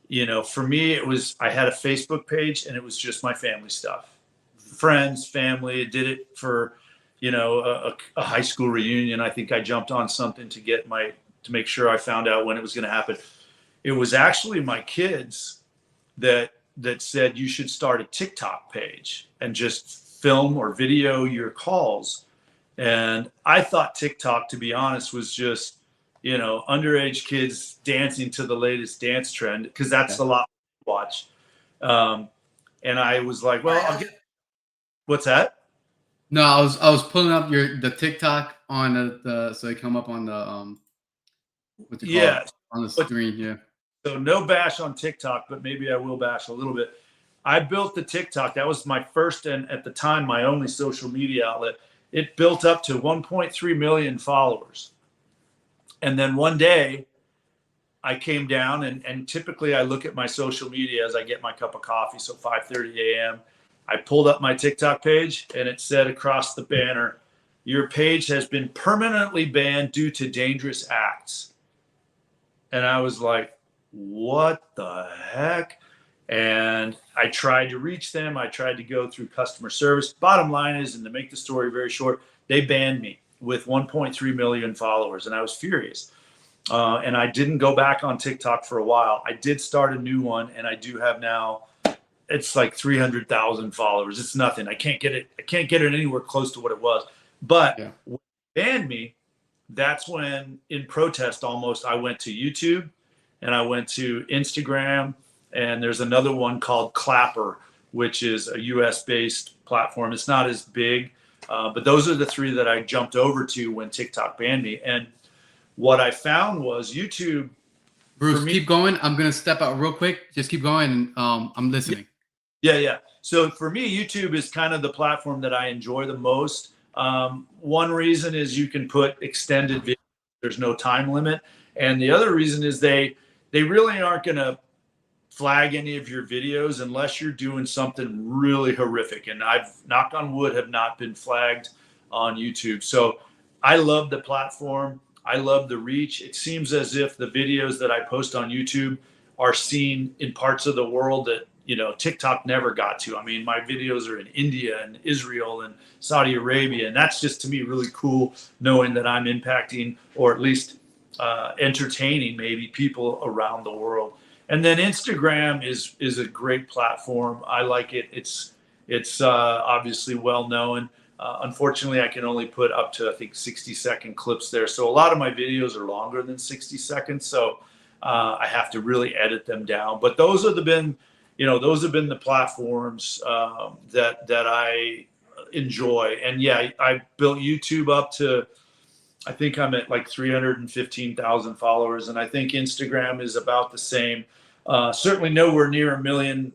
Speaker 2: You know, for me, I had a Facebook page and it was just my family stuff, friends, family. I did it for, you know, a high school reunion. I think I jumped on something to make sure I found out when it was going to happen. It was actually my kids that said you should start a TikTok page and just film or video your calls. And I thought TikTok, to be honest, was just, you know, underage kids dancing to the latest dance trend, because that's a lot to watch. And I was like, well, what's that?
Speaker 1: No, I was pulling up the TikTok on the so they come up on the what's it called? On the screen. Yeah.
Speaker 2: So no bash on TikTok, but maybe I will bash a little bit. I built the TikTok. That was my first, and at the time, my only social media outlet. It built up to 1.3 million followers. And then one day I came down, and typically I look at my social media as I get my cup of coffee. So 5:30 a.m. I pulled up my TikTok page, and it said across the banner, your page has been permanently banned due to dangerous acts. And I was like, what the heck? And I tried to reach them. I tried to go through customer service. Bottom line is, and to make the story very short, they banned me with 1.3 million followers. And I was furious. And I didn't go back on TikTok for a while. I did start a new one, and I do have now, it's like 300,000 followers. It's nothing. I can't get it anywhere close to what it was. But when they banned me, that's when, in protest almost, I went to YouTube and I went to Instagram, and there's another one called Clapper, which is a US based platform. It's not as big, but those are the three that I jumped over to when TikTok banned me. And what I found was YouTube.
Speaker 1: Bruce, keep going. I'm gonna step out real quick. Just keep going, and I'm listening.
Speaker 2: Yeah. So for me, YouTube is kind of the platform that I enjoy the most. One reason is you can put extended videos. There's no time limit. And the other reason is they really aren't going to flag any of your videos unless you're doing something really horrific. And I've, knock on wood, have not been flagged on YouTube. So I love the platform. I love the reach. It seems as if the videos that I post on YouTube are seen in parts of the world that, you know, TikTok never got to. I mean, my videos are in India and Israel and Saudi Arabia, and that's just, to me, really cool, knowing that I'm impacting, or at least entertaining maybe people around the world. And then Instagram is a great platform. I like it. It's obviously well known. Unfortunately, I can only put up to, I think, 60-second clips there. So a lot of my videos are longer than 60 seconds. So I have to really edit them down. But those have been the platforms that I enjoy. And yeah, I built YouTube up to, I think I'm at like 315,000 followers. And I think Instagram is about the same. Certainly nowhere near 1.3 million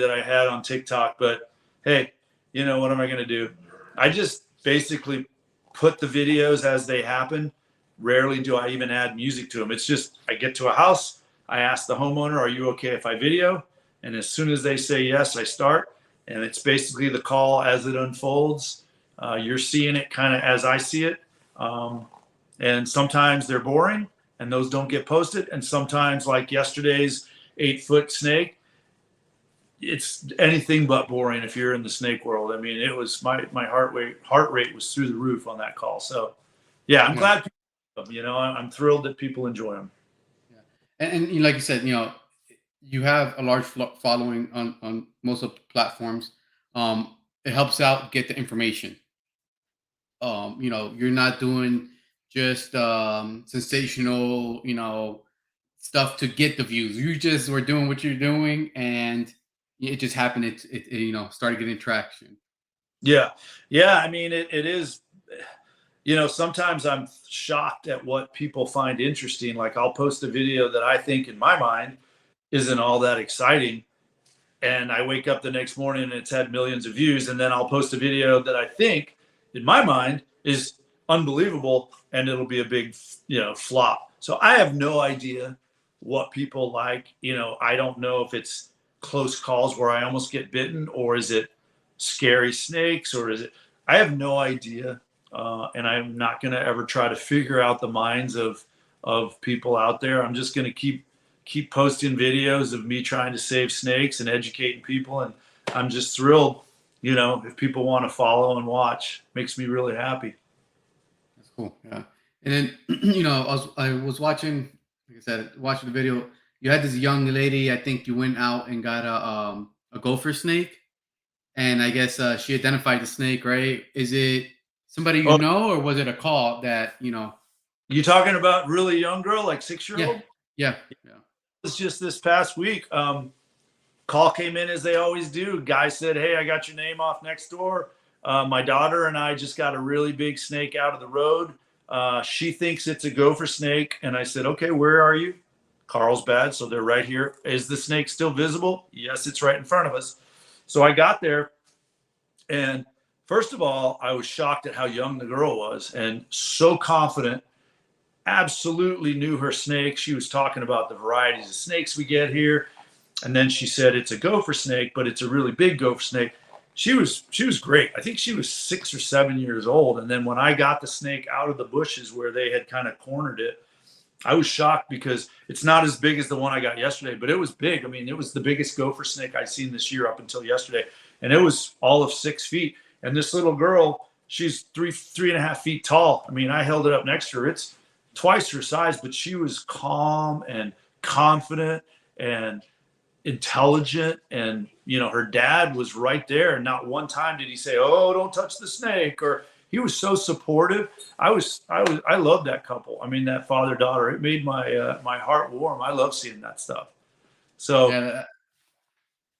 Speaker 2: that I had on TikTok. But hey, you know, what am I going to do? I just basically put the videos as they happen. Rarely do I even add music to them. It's just, I get to a house, I ask the homeowner, are you okay if I video? And as soon as they say yes, I start. And it's basically the call as it unfolds. You're seeing it kind of as I see it. And sometimes they're boring and those don't get posted. And sometimes, like yesterday's 8-foot snake, it's anything but boring if you're in the snake world. I mean, it was my heart rate was through the roof on that call. So yeah, I'm glad people, you know, I'm thrilled that people enjoy them.
Speaker 1: Yeah. And like you said, you know, you have a large following on most of the platforms. It helps out get the information. You know, you're not doing just sensational, you know, stuff to get the views. You just were doing what you're doing, and it just happened. It you know, started getting traction.
Speaker 2: Yeah. I mean, it is. You know, sometimes I'm shocked at what people find interesting. Like, I'll post a video that I think, in my mind, isn't all that exciting, and I wake up the next morning and it's had millions of views, and then I'll post a video that I think, in my mind, is unbelievable, and it'll be a big, you know, flop. So I have no idea what people like. You know, I don't know if it's close calls where I almost get bitten, or is it scary snakes, or is it, I have no idea. And I'm not going to ever try to figure out the minds of people out there. I'm just going to keep posting videos of me trying to save snakes and educating people. And I'm just thrilled, you know, if people want to follow and watch, makes me really happy.
Speaker 1: That's cool. Yeah. And then, you know, I was watching, like I said, watching the video. You had this young lady. I think you went out and got a gopher snake, and I guess she identified the snake. Right? Is it somebody you know, or was it a call that, you know?
Speaker 2: You talking about really young girl, like 6-year-old?
Speaker 1: Yeah.
Speaker 2: It was just this past week. Call came in as they always do. Guy said, hey, I got your name off next door. My daughter and I just got a really big snake out of the road. She thinks it's a gopher snake. And I said, okay, where are you? Carlsbad. So they're right here. Is the snake still visible? Yes, it's right in front of us. So I got there, and first of all, I was shocked at how young the girl was, and so confident, absolutely knew her snake. She was talking about the varieties of snakes we get here. And then she said, it's a gopher snake, but it's a really big gopher snake. She was great. I think she was 6 or 7 years old. And then when I got the snake out of the bushes where they had kind of cornered it, I was shocked, because it's not as big as the one I got yesterday, but it was big. I mean, it was the biggest gopher snake I'd seen this year up until yesterday. And it was all of 6 feet. And this little girl, she's 3.5 feet tall. I mean, I held it up next to her. It's twice her size, but she was calm and confident and intelligent. And, you know, her dad was right there. And not one time did he say, oh, don't touch the snake. Or he was so supportive. I love that couple. I mean, that father daughter. It made my heart warm. I love seeing that stuff. So
Speaker 1: Yeah,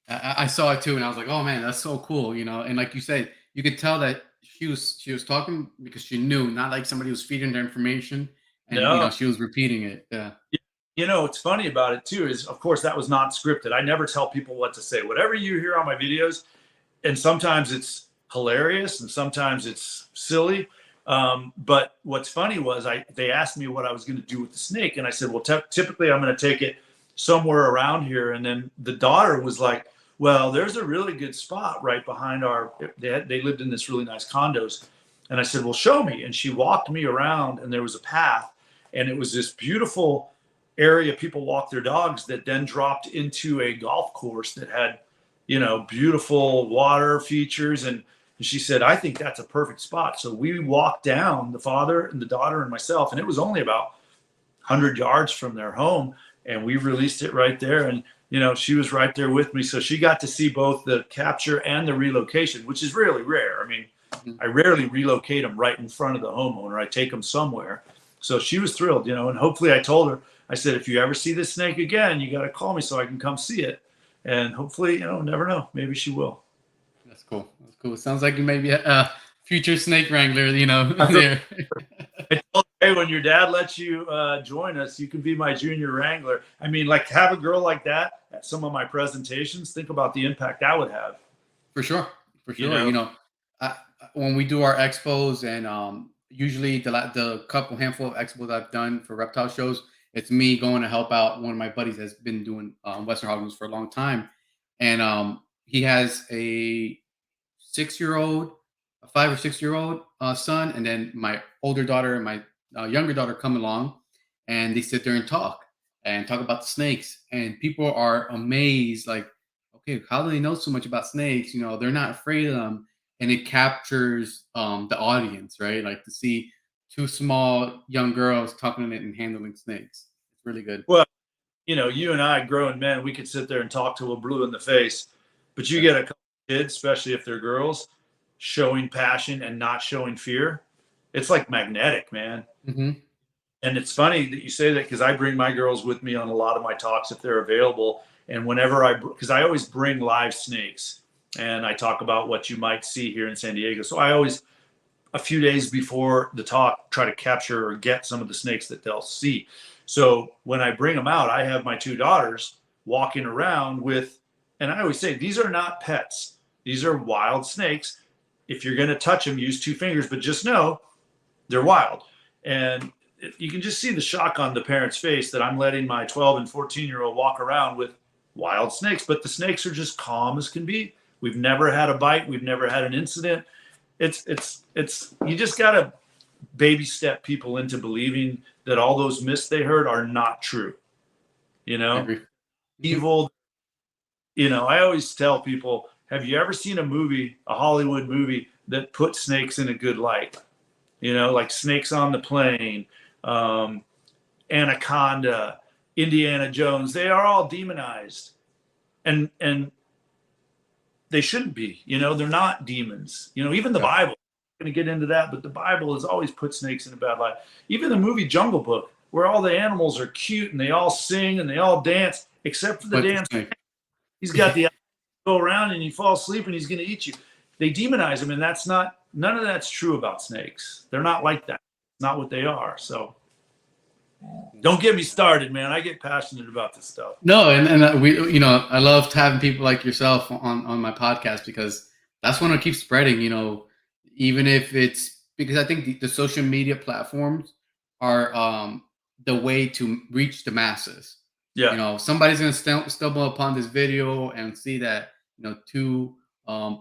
Speaker 1: I saw it too, and I was like, "Oh man, that's so cool," And like you said, you could tell that she was talking because she knew, not like somebody was feeding her information, and
Speaker 2: no,
Speaker 1: she was repeating it. Yeah,
Speaker 2: what's funny about it too is, of course, that was not scripted. I never tell people what to say. Whatever you hear on my videos, and sometimes it's hilarious and sometimes it's silly. But what's funny was they asked me what I was going to do with the snake, and I said, well, typically I'm going to take it somewhere around here. And then the daughter was like, well, there's a really good spot right behind they lived in this really nice condos. And I said, well, show me. And she walked me around, and there was a path, and it was this beautiful area people walk their dogs that then dropped into a golf course that had beautiful water features. And she said, I think that's a perfect spot. So we walked down, the father and the daughter and myself, and it was only about 100 yards from their home. And we released it right there. And, she was right there with me. So she got to see both the capture and the relocation, which is really rare. I mean, I rarely relocate them right in front of the homeowner. I take them somewhere. So she was thrilled, and hopefully I told her, I said, if you ever see this snake again, you got to call me so I can come see it. And hopefully, never know. Maybe she will.
Speaker 1: that's cool. That's cool. It sounds like you may be a future snake wrangler.
Speaker 2: I
Speaker 1: There.
Speaker 2: told her, hey, when your dad lets you join us, you can be my junior wrangler. I mean, like, have a girl like that at some of my presentations. Think about the impact that would have.
Speaker 1: For sure, for
Speaker 2: You
Speaker 1: sure.
Speaker 2: know,
Speaker 1: I, when we do our expos, and usually the couple handful of expos I've done for reptile shows, it's me going to help out. One of my buddies has been doing Western Hoggins for a long time, and he has a 6-year old, a 5 or 6 year old son, and then my older daughter and my younger daughter come along, and they sit there and talk about the snakes, and people are amazed, like, okay, how do they know so much about snakes? They're not afraid of them, and it captures the audience, right? Like to see two small young girls talking and handling snakes. It's really good.
Speaker 2: well, you and I, grown men, we could sit there and talk till we're blue in the face. But you
Speaker 1: Yeah.
Speaker 2: get a couple kids, especially if they're girls, showing passion and not showing fear. It's like magnetic, man.
Speaker 1: Hmm.
Speaker 2: And it's funny that you say that, because I bring my girls with me on a lot of my talks if they're available. And whenever because I always bring live snakes, and I talk about what you might see here in San Diego. So I always, a few days before the talk, try to capture or get some of the snakes that they'll see. So when I bring them out, I have my two daughters walking around with, and I always say, these are not pets. These are wild snakes. If you're going to touch them, use 2 fingers, but just know they're wild. And you can just see the shock on the parent's face that I'm letting my 12 and 14-year-old walk around with wild snakes, but the snakes are just calm as can be. We've never had a bite. We've never had an incident. It's you just got to baby step people into believing that all those myths they heard are not true.
Speaker 1: I agree. Mhm.
Speaker 2: Evil. I always tell people, have you ever seen a movie, a Hollywood movie, that put snakes in a good light? Like Snakes on the Plane, Anaconda, Indiana Jones. They are all demonized, and they shouldn't be. They're not demons. Even the
Speaker 1: Yeah.
Speaker 2: Bible. I'm going to get into that, but the Bible has always put snakes in a bad light. Even the movie Jungle Book, where all the animals are cute and they all sing and they all dance, except for the
Speaker 1: But the
Speaker 2: damn.
Speaker 1: snake.
Speaker 2: He's got the go around and you fall asleep and he's going to eat you. They demonize him, and none of that's true about snakes. They're not like that. It's not what they are. So don't get me started, man. I get passionate about this stuff.
Speaker 1: No, and we, I loved having people like yourself on my podcast, because that's when it keeps spreading. Even if it's because I think the social media platforms are the way to reach the masses.
Speaker 2: Yeah.
Speaker 1: Somebody's gonna stumble upon this video and see that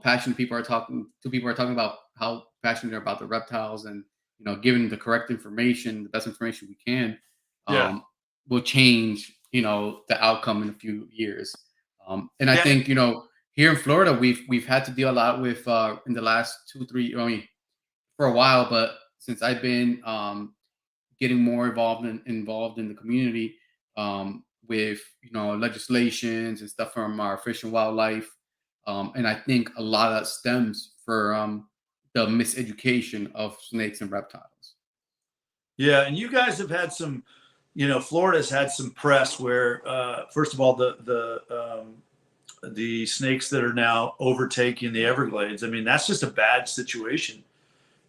Speaker 1: passionate people are talking. Two people are talking about how passionate they're about the reptiles, and giving the correct information, the best information we can.
Speaker 2: Yeah.
Speaker 1: Um, will change the outcome in a few years. And I
Speaker 2: Yeah.
Speaker 1: think here in Florida we've had to deal a lot with in the last 2 3, I mean, for a while, but since I've been getting more involved in the community, with legislations and stuff from our fish and wildlife, and I think a lot of that stems the miseducation of snakes and reptiles.
Speaker 2: Yeah, and you guys have had some, Florida's had some press where, first of all, the snakes that are now overtaking the Everglades. I mean, that's just a bad situation,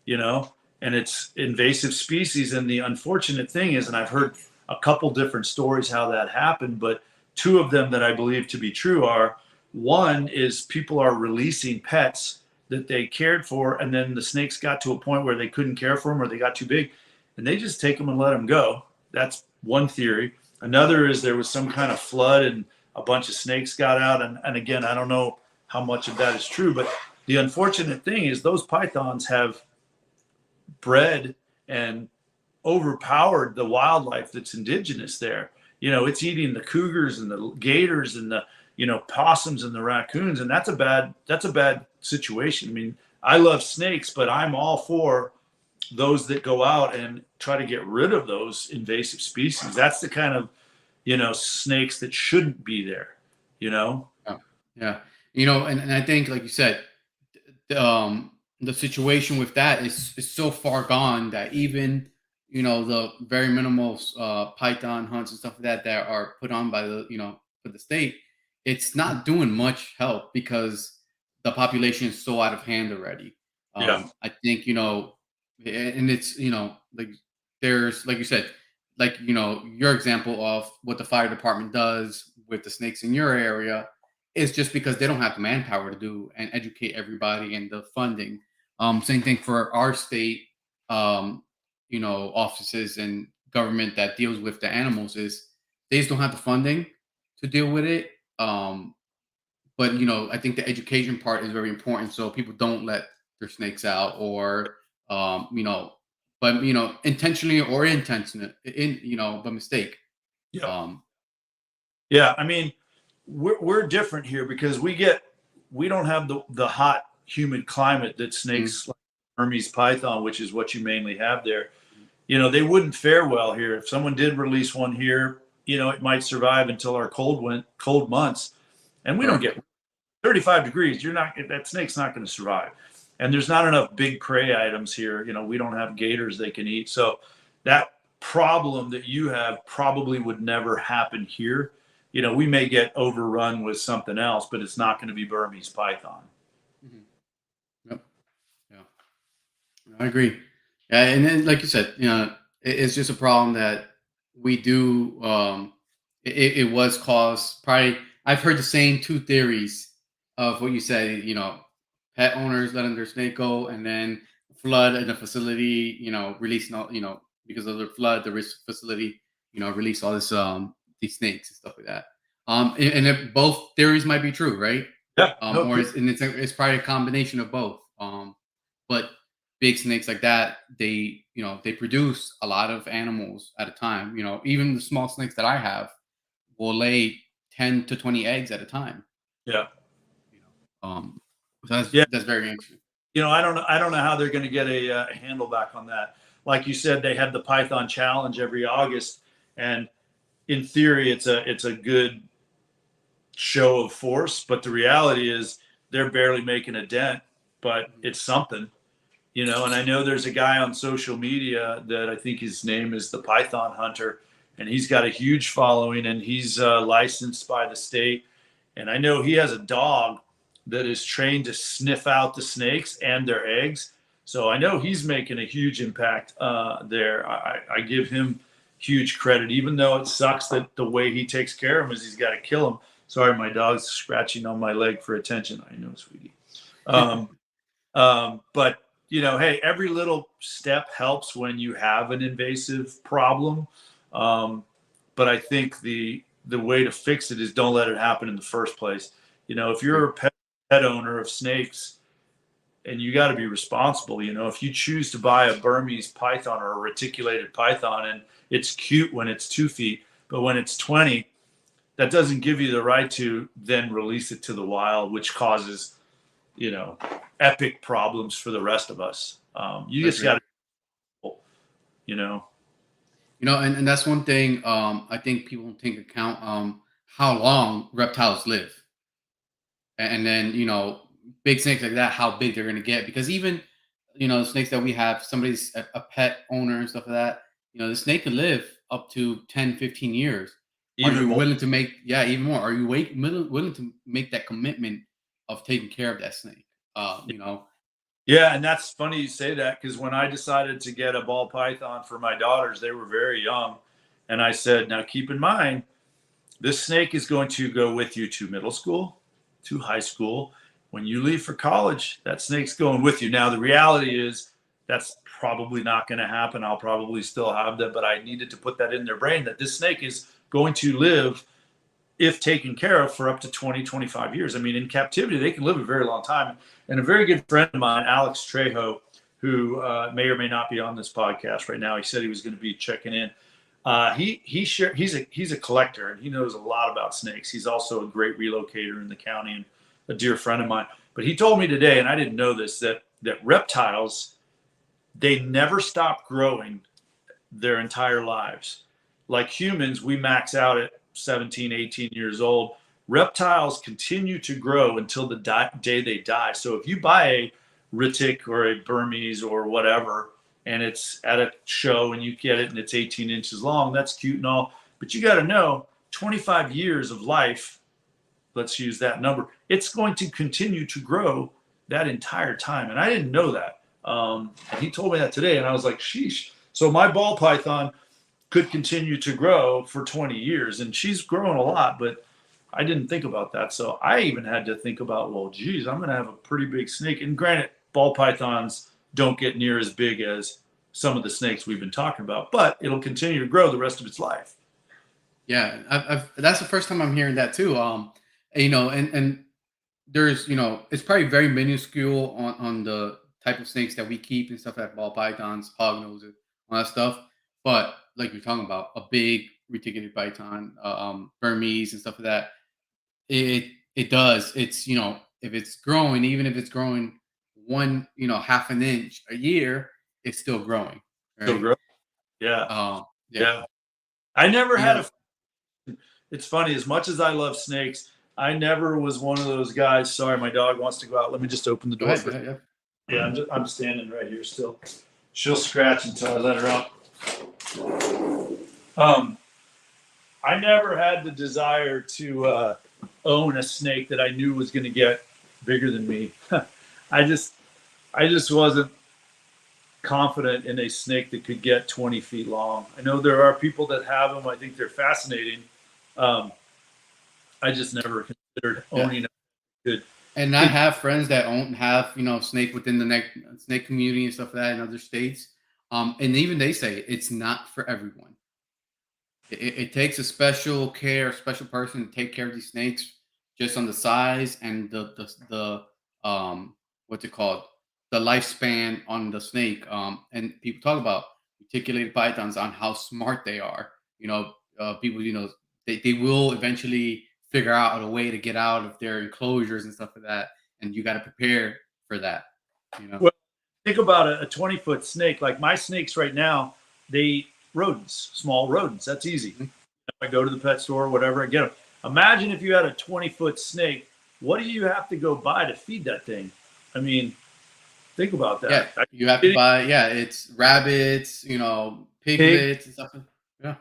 Speaker 2: you know, and it's invasive species. And the unfortunate thing is, and I've heard a couple different stories how that happened, but two of them that I believe to be true are, one is people are releasing pets that they cared for, and then the snakes got to a point where they couldn't care for them or they got too big, and they just take them and let them go. That's one theory. Another is there was some kind of flood and a bunch of snakes got out. And again, I don't know how much of that is true, but the unfortunate thing is those pythons have bred and overpowered the wildlife that's indigenous there. It's eating the cougars and the gators and the, possums and the raccoons. And that's a bad situation. I mean, I love snakes, but I'm all for those that go out and try to get rid of those invasive species. That's the kind of, snakes that shouldn't be there, you know?
Speaker 1: Yeah. Yeah. And I think, like you said, the situation with that is so far gone that even the very minimal python hunts and stuff like that are put on by for the state, it's not doing much help because the population is so out of hand already.
Speaker 2: Yeah.
Speaker 1: I think and it's like there's, like you said, like your example of what the fire department does with the snakes in your area is just because they don't have the manpower to do and educate everybody and the funding. Same thing for our state, offices and government that deals with the animals is they just don't have the funding to deal with it. But I think the education part is very important, so people don't let their snakes out, or but intentionally or intentional, by mistake.
Speaker 2: Yeah.
Speaker 1: Um,
Speaker 2: Yeah. I mean, we're different here because we don't have the hot, humid climate that
Speaker 1: mm,
Speaker 2: snakes like Hermes python, which is what you mainly have there. They wouldn't fare well here. If someone did release one here, it might survive until our cold months, and we don't
Speaker 1: correct.
Speaker 2: get 35 degrees. That snake's not going to survive. And there's not enough big prey items here. We don't have gators they can eat. So that problem that you have probably would never happen here. We may get overrun with something else, but it's not going to be Burmese python.
Speaker 1: Mhm. Yep. Yeah. I agree. Yeah, and then like you said, it's just a problem that we do. It was caused probably. I've heard the same two theories of what you said. Pet owners letting their snake go, and then flood in the facility. Releasing all. Because of the flood, the risk facility. Release all this these snakes and stuff like that. And if both theories might be true, right?
Speaker 2: Yeah. No.
Speaker 1: Or it's probably a combination of both. But big snakes like that, they produce a lot of animals at a time. Even the small snakes that I have will lay 10 to 20 eggs at a time.
Speaker 2: Yeah.
Speaker 1: You so that's
Speaker 2: Yeah.
Speaker 1: that's very interesting.
Speaker 2: I don't know how they're going to get a handle back on that. Like you said, they have the Python Challenge every August, and in theory, it's a good show of force. But the reality is, they're barely making a dent. But it's something, And I know there's a guy on social media that I think his name is the Python Hunter, and he's got a huge following, and he's licensed by the state. And I know he has a dog that is trained to sniff out the snakes and their eggs. So I know he's making a huge impact there. I give him huge credit, even though it sucks that the way he takes care of them is he's got to kill them. Sorry, my dog's scratching on my leg for attention. I know, sweetie. But hey, every little step helps when you have an invasive problem. But I think the way to fix it is don't let it happen in the first place. If you're a pet owner of snakes, and you got to be responsible. If you choose to buy a Burmese python or a reticulated python, and it's cute when it's 2 feet, but when it's 20, that doesn't give you the right to then release it to the wild, which causes, epic problems for the rest of us. You just got to, you know.
Speaker 1: And that's one thing I think people don't take account how long reptiles live. And then, big snakes like that, how big they're going to get. Because even the snakes that we have, somebody's a pet owner and stuff like that, the snake could live up to 10, 15 years. Are
Speaker 2: Even
Speaker 1: you
Speaker 2: more.
Speaker 1: willing to make, yeah, even more? Are you willing to make that commitment of taking care of that snake? You know,
Speaker 2: Yeah, and that's funny you say that because when I decided to get a ball python for my daughters, they were very young. And I said, now keep in mind, this snake is going to go with you to middle school, to high school. When you leave for college, that snake's going with you. Now, the reality is that's probably not going to happen. I'll probably still have that, but I needed to put that in their brain that this snake is going to live, if taken care of, for up to 20, 25 years. I mean, in captivity, they can live a very long time. And a very good friend of mine, Alex Trejo, who may or may not be on this podcast right now, he said he was going to be checking in. He's a collector and he knows a lot about snakes. He's also a great relocator in the county and a dear friend of mine. But he told me today, and I didn't know this, that reptiles, they never stop growing their entire lives. Like humans, we max out at 17, 18 years old. Reptiles continue to grow until the day they die. So if you buy a Ritic or a Burmese or whatever, and it's at a show and you get it and it's 18 inches long, that's cute and all. But you got to know 25 years of life, let's use that number, it's going to continue to grow that entire time. And I didn't know that. And he told me that today, and I was like, sheesh. So my ball python could continue to grow for 20 years, and she's grown a lot, but I didn't think about that. So I even had to think about, well, geez, I'm going to have a pretty big snake. And granted, ball pythons don't get near as big as some of the snakes we've been talking about, but it'll continue to grow the rest of its life.
Speaker 1: yeah, that's the first time I'm hearing that too. And there's, it's probably very minuscule on the type of snakes that we keep and stuff like ball pythons, hognoses, all that stuff. But like you're talking about, a big reticulated python, Burmese and stuff like that, it does. It's, if it's growing, even if it's growing one, half an inch a year, it's still growing,
Speaker 2: Still
Speaker 1: right?
Speaker 2: grow. Yeah.
Speaker 1: Yeah,
Speaker 2: Yeah. I never
Speaker 1: you
Speaker 2: had
Speaker 1: know,
Speaker 2: a, it's funny, as much as I love snakes, I never was one of those guys. Sorry, my dog wants to go out. Let me just open the
Speaker 1: go
Speaker 2: door
Speaker 1: ahead, go
Speaker 2: for.
Speaker 1: ahead, yeah.
Speaker 2: Yeah, I'm standing right here still. She'll scratch until I let her out. I never had the desire to own a snake that I knew was going to get bigger than me. I just, I just wasn't confident in a snake that could get 20 feet long. I know there are people that have them. I think they're fascinating. Um, I just never considered
Speaker 1: Yeah.
Speaker 2: owning a good.
Speaker 1: And I have friends that have, snake within the snake community and stuff like that in other states. And even they say it's not for everyone. It takes a special care, special person to take care of these snakes, just on the size and the what's it called, the lifespan on the snake. And people talk about reticulated pythons on how smart they are. People, they will eventually figure out a way to get out of their enclosures and stuff like that, and you got to prepare for that. You know.
Speaker 2: Well, think about a 20-foot snake. Like my snakes right now, they eat rodents, small rodents. That's easy.
Speaker 1: Mhm.
Speaker 2: If I go to the pet store or whatever, I get them. Imagine if you had a 20-foot snake. What do you have to go buy to feed that thing? I mean, think about
Speaker 1: Yeah,
Speaker 2: that.
Speaker 1: you have to buy. Yeah, it's rabbits,
Speaker 2: Pig.
Speaker 1: piglets and stuff. Yeah,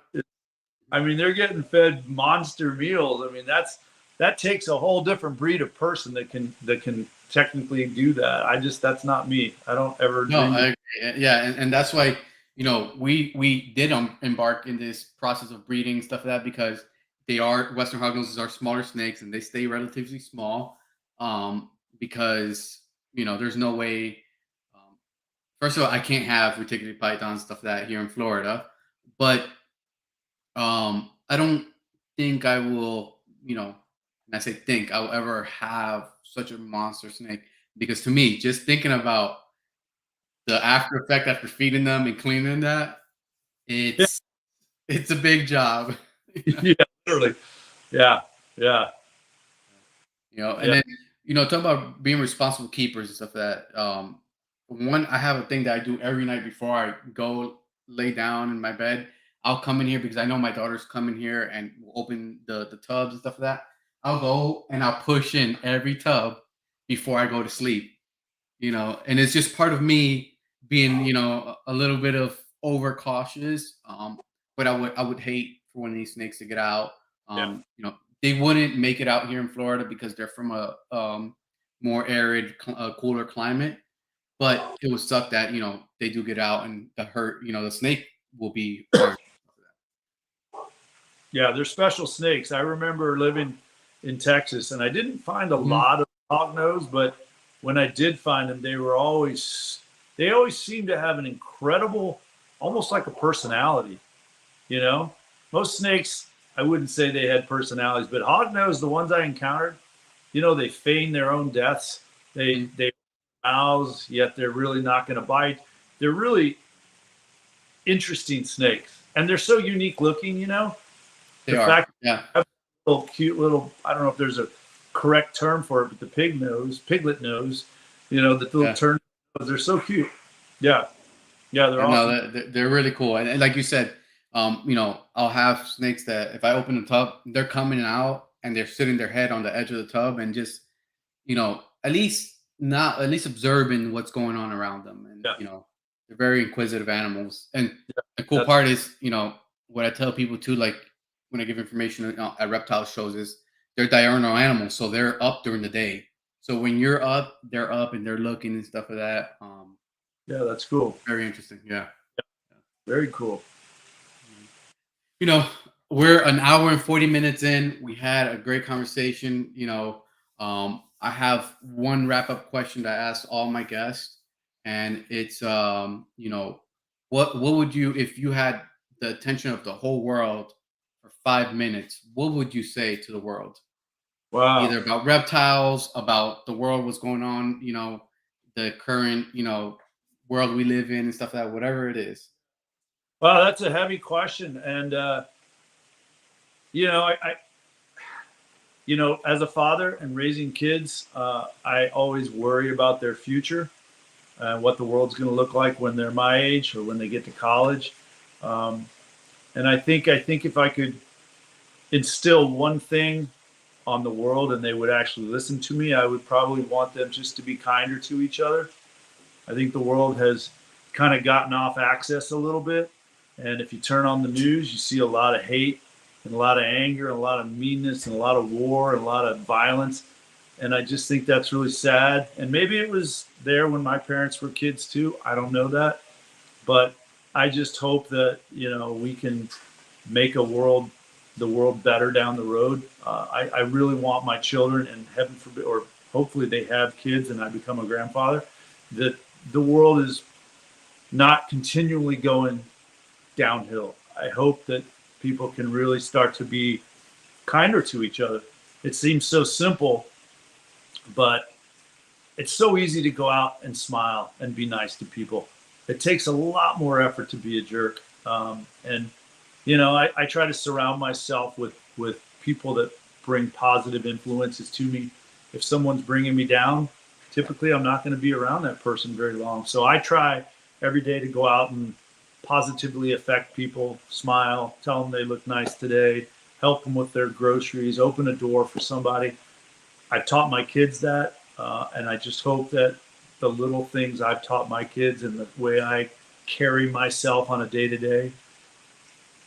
Speaker 2: I mean, they're getting fed monster meals. I mean, that takes a whole different breed of person that can technically do that. That's not me. I don't ever
Speaker 1: no,
Speaker 2: dream
Speaker 1: I
Speaker 2: of.
Speaker 1: agree. Yeah, and that's why we did embark in this process of breeding stuff like that, because they are Western hognoses are smaller snakes and they stay relatively small. Because there's no way. Um, First of all, I can't have reticulated pythons stuff like that here in Florida, but I don't think I will, and I say think I'll ever have such a monster snake, because to me, just thinking about the after effect after feeding them and cleaning that,
Speaker 2: Yeah,
Speaker 1: it's it's a big job.
Speaker 2: yeah, literally. Yeah, yeah,
Speaker 1: And
Speaker 2: yeah.
Speaker 1: then talk about being responsible keepers and stuff like that. One, I have a thing that I do every night before I go lay down in my bed. I'll come in here because I know my daughter's coming here and we'll open the tubs and stuff like that. I'll go and I'll push in every tub before I go to sleep. and it's just part of me being, a little bit of overcautious. But I would hate for one of these snakes to get out.
Speaker 2: Yeah.
Speaker 1: They wouldn't make it out here in Florida because they're from a more arid, cooler climate. But it would suck that they do get out and the snake will be harmed.
Speaker 2: Yeah, they're special snakes. I remember living in Texas, and I didn't find a
Speaker 1: Mhm.
Speaker 2: lot of hognose, but when I did find them, they always seemed to have an incredible, almost like a personality. You know, most snakes, I wouldn't say they had personalities, but hognose, the ones I encountered, they feign their own deaths.
Speaker 1: Mhm.
Speaker 2: They mouse, yet they're really not going to bite. They're really interesting snakes, and they're so unique looking.
Speaker 1: They
Speaker 2: The
Speaker 1: are.
Speaker 2: fact
Speaker 1: Yeah.
Speaker 2: that little cute little, I don't know if there's a correct term for it, but the piglet nose, the little
Speaker 1: Yeah.
Speaker 2: turn nose, they're so cute. Yeah. Yeah, they're
Speaker 1: I know
Speaker 2: awesome.
Speaker 1: that they're really cool, and like you said, I'll have snakes that if I open the tub, they're coming out and they're sitting their head on the edge of the tub and just at least observing what's going on around them, and
Speaker 2: Yeah.
Speaker 1: they're very inquisitive animals. And
Speaker 2: Yeah.
Speaker 1: the cool
Speaker 2: That's
Speaker 1: part is, what I tell people too, like when I give information at reptile shows, is they're diurnal animals, so they're up during the day. So when you're up, they're up and they're looking and stuff like that.
Speaker 2: yeah, that's cool.
Speaker 1: Very interesting. Yeah.
Speaker 2: Very cool.
Speaker 1: Mhm. You know, we're an hour and 40 minutes in. We had a great conversation. I have one wrap up question that I asked all my guests, and it's, what would you, if you had the attention of the whole world for 5 minutes, what would you say to the world?
Speaker 2: Wow.
Speaker 1: Either about reptiles, about the world, what's going on, the current, world we live in and stuff like that, whatever it is.
Speaker 2: Wow, that's a heavy question. And as a father and raising kids, I always worry about their future, what the world's going to look like when they're my age or when they get to college. Um, and I think if I could instill one thing on the world and they would actually listen to me, I would probably want them just to be kinder to each other. I think the world has kind of gotten off axis a little bit. And if you turn on the news, you see a lot of hate and a lot of anger and a lot of meanness and a lot of war and a lot of violence. And I just think that's really sad. And maybe it was there when my parents were kids too. I don't know that. But I just hope that, we can make the world better down the road. I really want my children, and heaven forbid, or hopefully they have kids and I become a grandfather, that the world is not continually going downhill. I hope that people can really start to be kinder to each other. It seems so simple, but it's so easy to go out and smile and be nice to people. It takes a lot more effort to be a jerk. And I try to surround myself with people that bring positive influences to me. If someone's bringing me down, typically I'm not going to be around that person very long. So I try every day to go out and positively affect people, smile, tell them they look nice today, help them with their groceries, open a door for somebody. I've taught my kids that, and I just hope that the little things I've taught my kids and the way I carry myself on a day to day,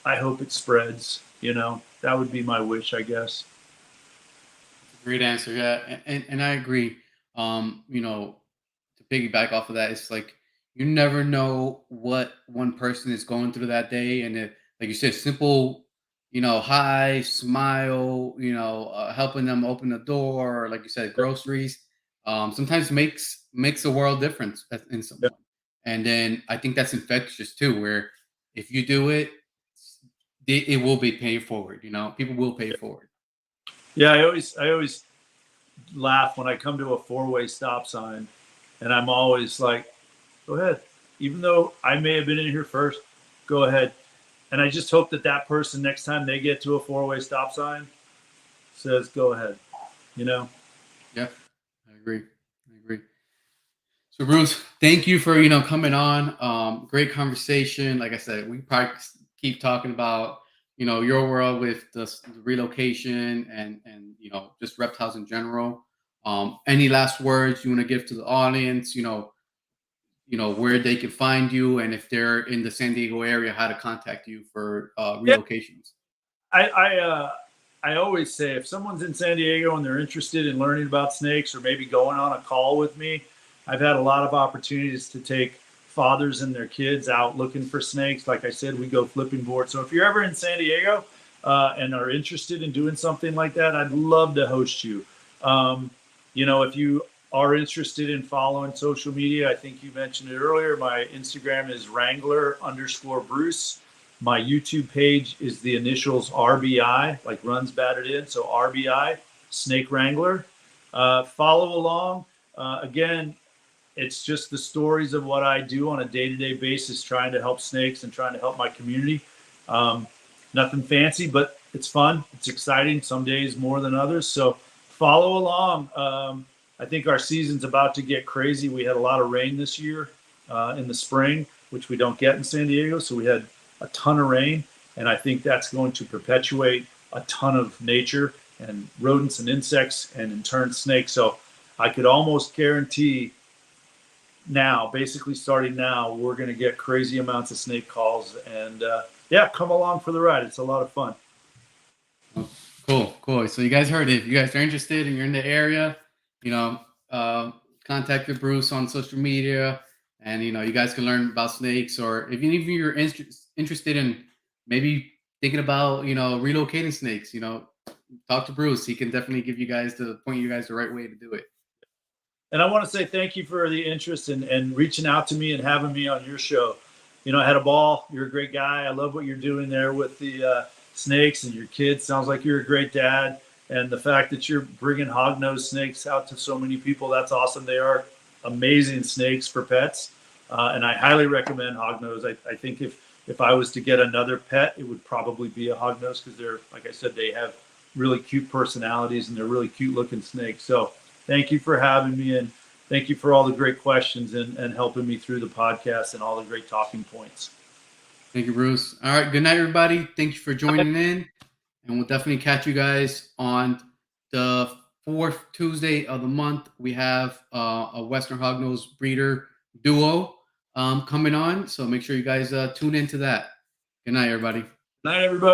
Speaker 2: I hope it spreads. That would be my wish, I guess.
Speaker 1: It's a great answer. Yeah, and I agree. To piggyback off of that, it's like you never know what one person is going through that day, and if, like you said, simple, hi, smile, helping them open the door, or like you said, groceries, sometimes makes a world difference in
Speaker 2: Yeah,
Speaker 1: someone. And then I think that's infectious too, where if you do it, it will be paid forward. People will pay forward.
Speaker 2: yeah. I always laugh when I come to a four-way stop sign, and I'm always like, "Go ahead," even though I may have been in here first. Go ahead, and I just hope that that person next time they get to a four-way stop sign says, "Go ahead." You know.
Speaker 1: Yeah, I agree. I agree. So Bruce, thank you for coming on. Great conversation. Like I said, we probably keep talking about your world with the relocation and just reptiles in general. Any last words you want to give to the audience? Where they can find you, and if they're in the San Diego area, how to contact you for
Speaker 2: Yeah,
Speaker 1: relocations.
Speaker 2: I always say if someone's in San Diego and they're interested in learning about snakes or maybe going on a call with me, I've had a lot of opportunities to take fathers and their kids out looking for snakes. Like I said, we go flipping board. So if you're ever in San Diego and are interested in doing something like that, I'd love to host you. Um, if you are interested in following social media, I think you mentioned it earlier. My Instagram is Wrangler_Bruce. My YouTube page is the initials RBI, like runs batted in. So RBI, Snake Wrangler. Follow along. Again, it's just the stories of what I do on a day-to-day basis, trying to help snakes and trying to help my community. Nothing fancy, but it's fun. It's exciting. Some days more than others. So follow along. I think our season's about to get crazy. We had a lot of rain this year in the spring, which we don't get in San Diego. So we had a ton of rain, and I think that's going to perpetuate a ton of nature and rodents and insects and in turn snakes. So I could almost guarantee now, basically starting now, we're going to get crazy amounts of snake calls, and yeah, come along for the ride. It's a lot of fun.
Speaker 1: Cool. So you guys heard it. If you guys are interested and you're in the area, contact with Bruce on social media, and you guys can learn about snakes. Or if you're interested in maybe thinking about relocating snakes, talk to Bruce. He can definitely give you guys point you guys the right way to do it.
Speaker 2: And I want to say thank you for the interest and reaching out to me and having me on your show. I had a ball. You're a great guy. I love what you're doing there with the snakes and your kids. Sounds like you're a great dad. And the fact that you're bringing hognose snakes out to so many people, that's awesome. They are amazing snakes for pets. And I highly recommend hognose. I think if I was to get another pet, it would probably be a hognose because they're, like I said, they have really cute personalities and they're really cute looking snakes. So thank you for having me, and thank you for all the great questions and helping me through the podcast and all the great talking points.
Speaker 1: Thank you, Bruce. All right. Good night, everybody. Thank you for joining in. And we'll definitely catch you guys on the 4th Tuesday of the month. We have a Western Hognose breeder duo coming on. So make sure you guys tune into that. Good night, everybody.
Speaker 2: Night, everybody.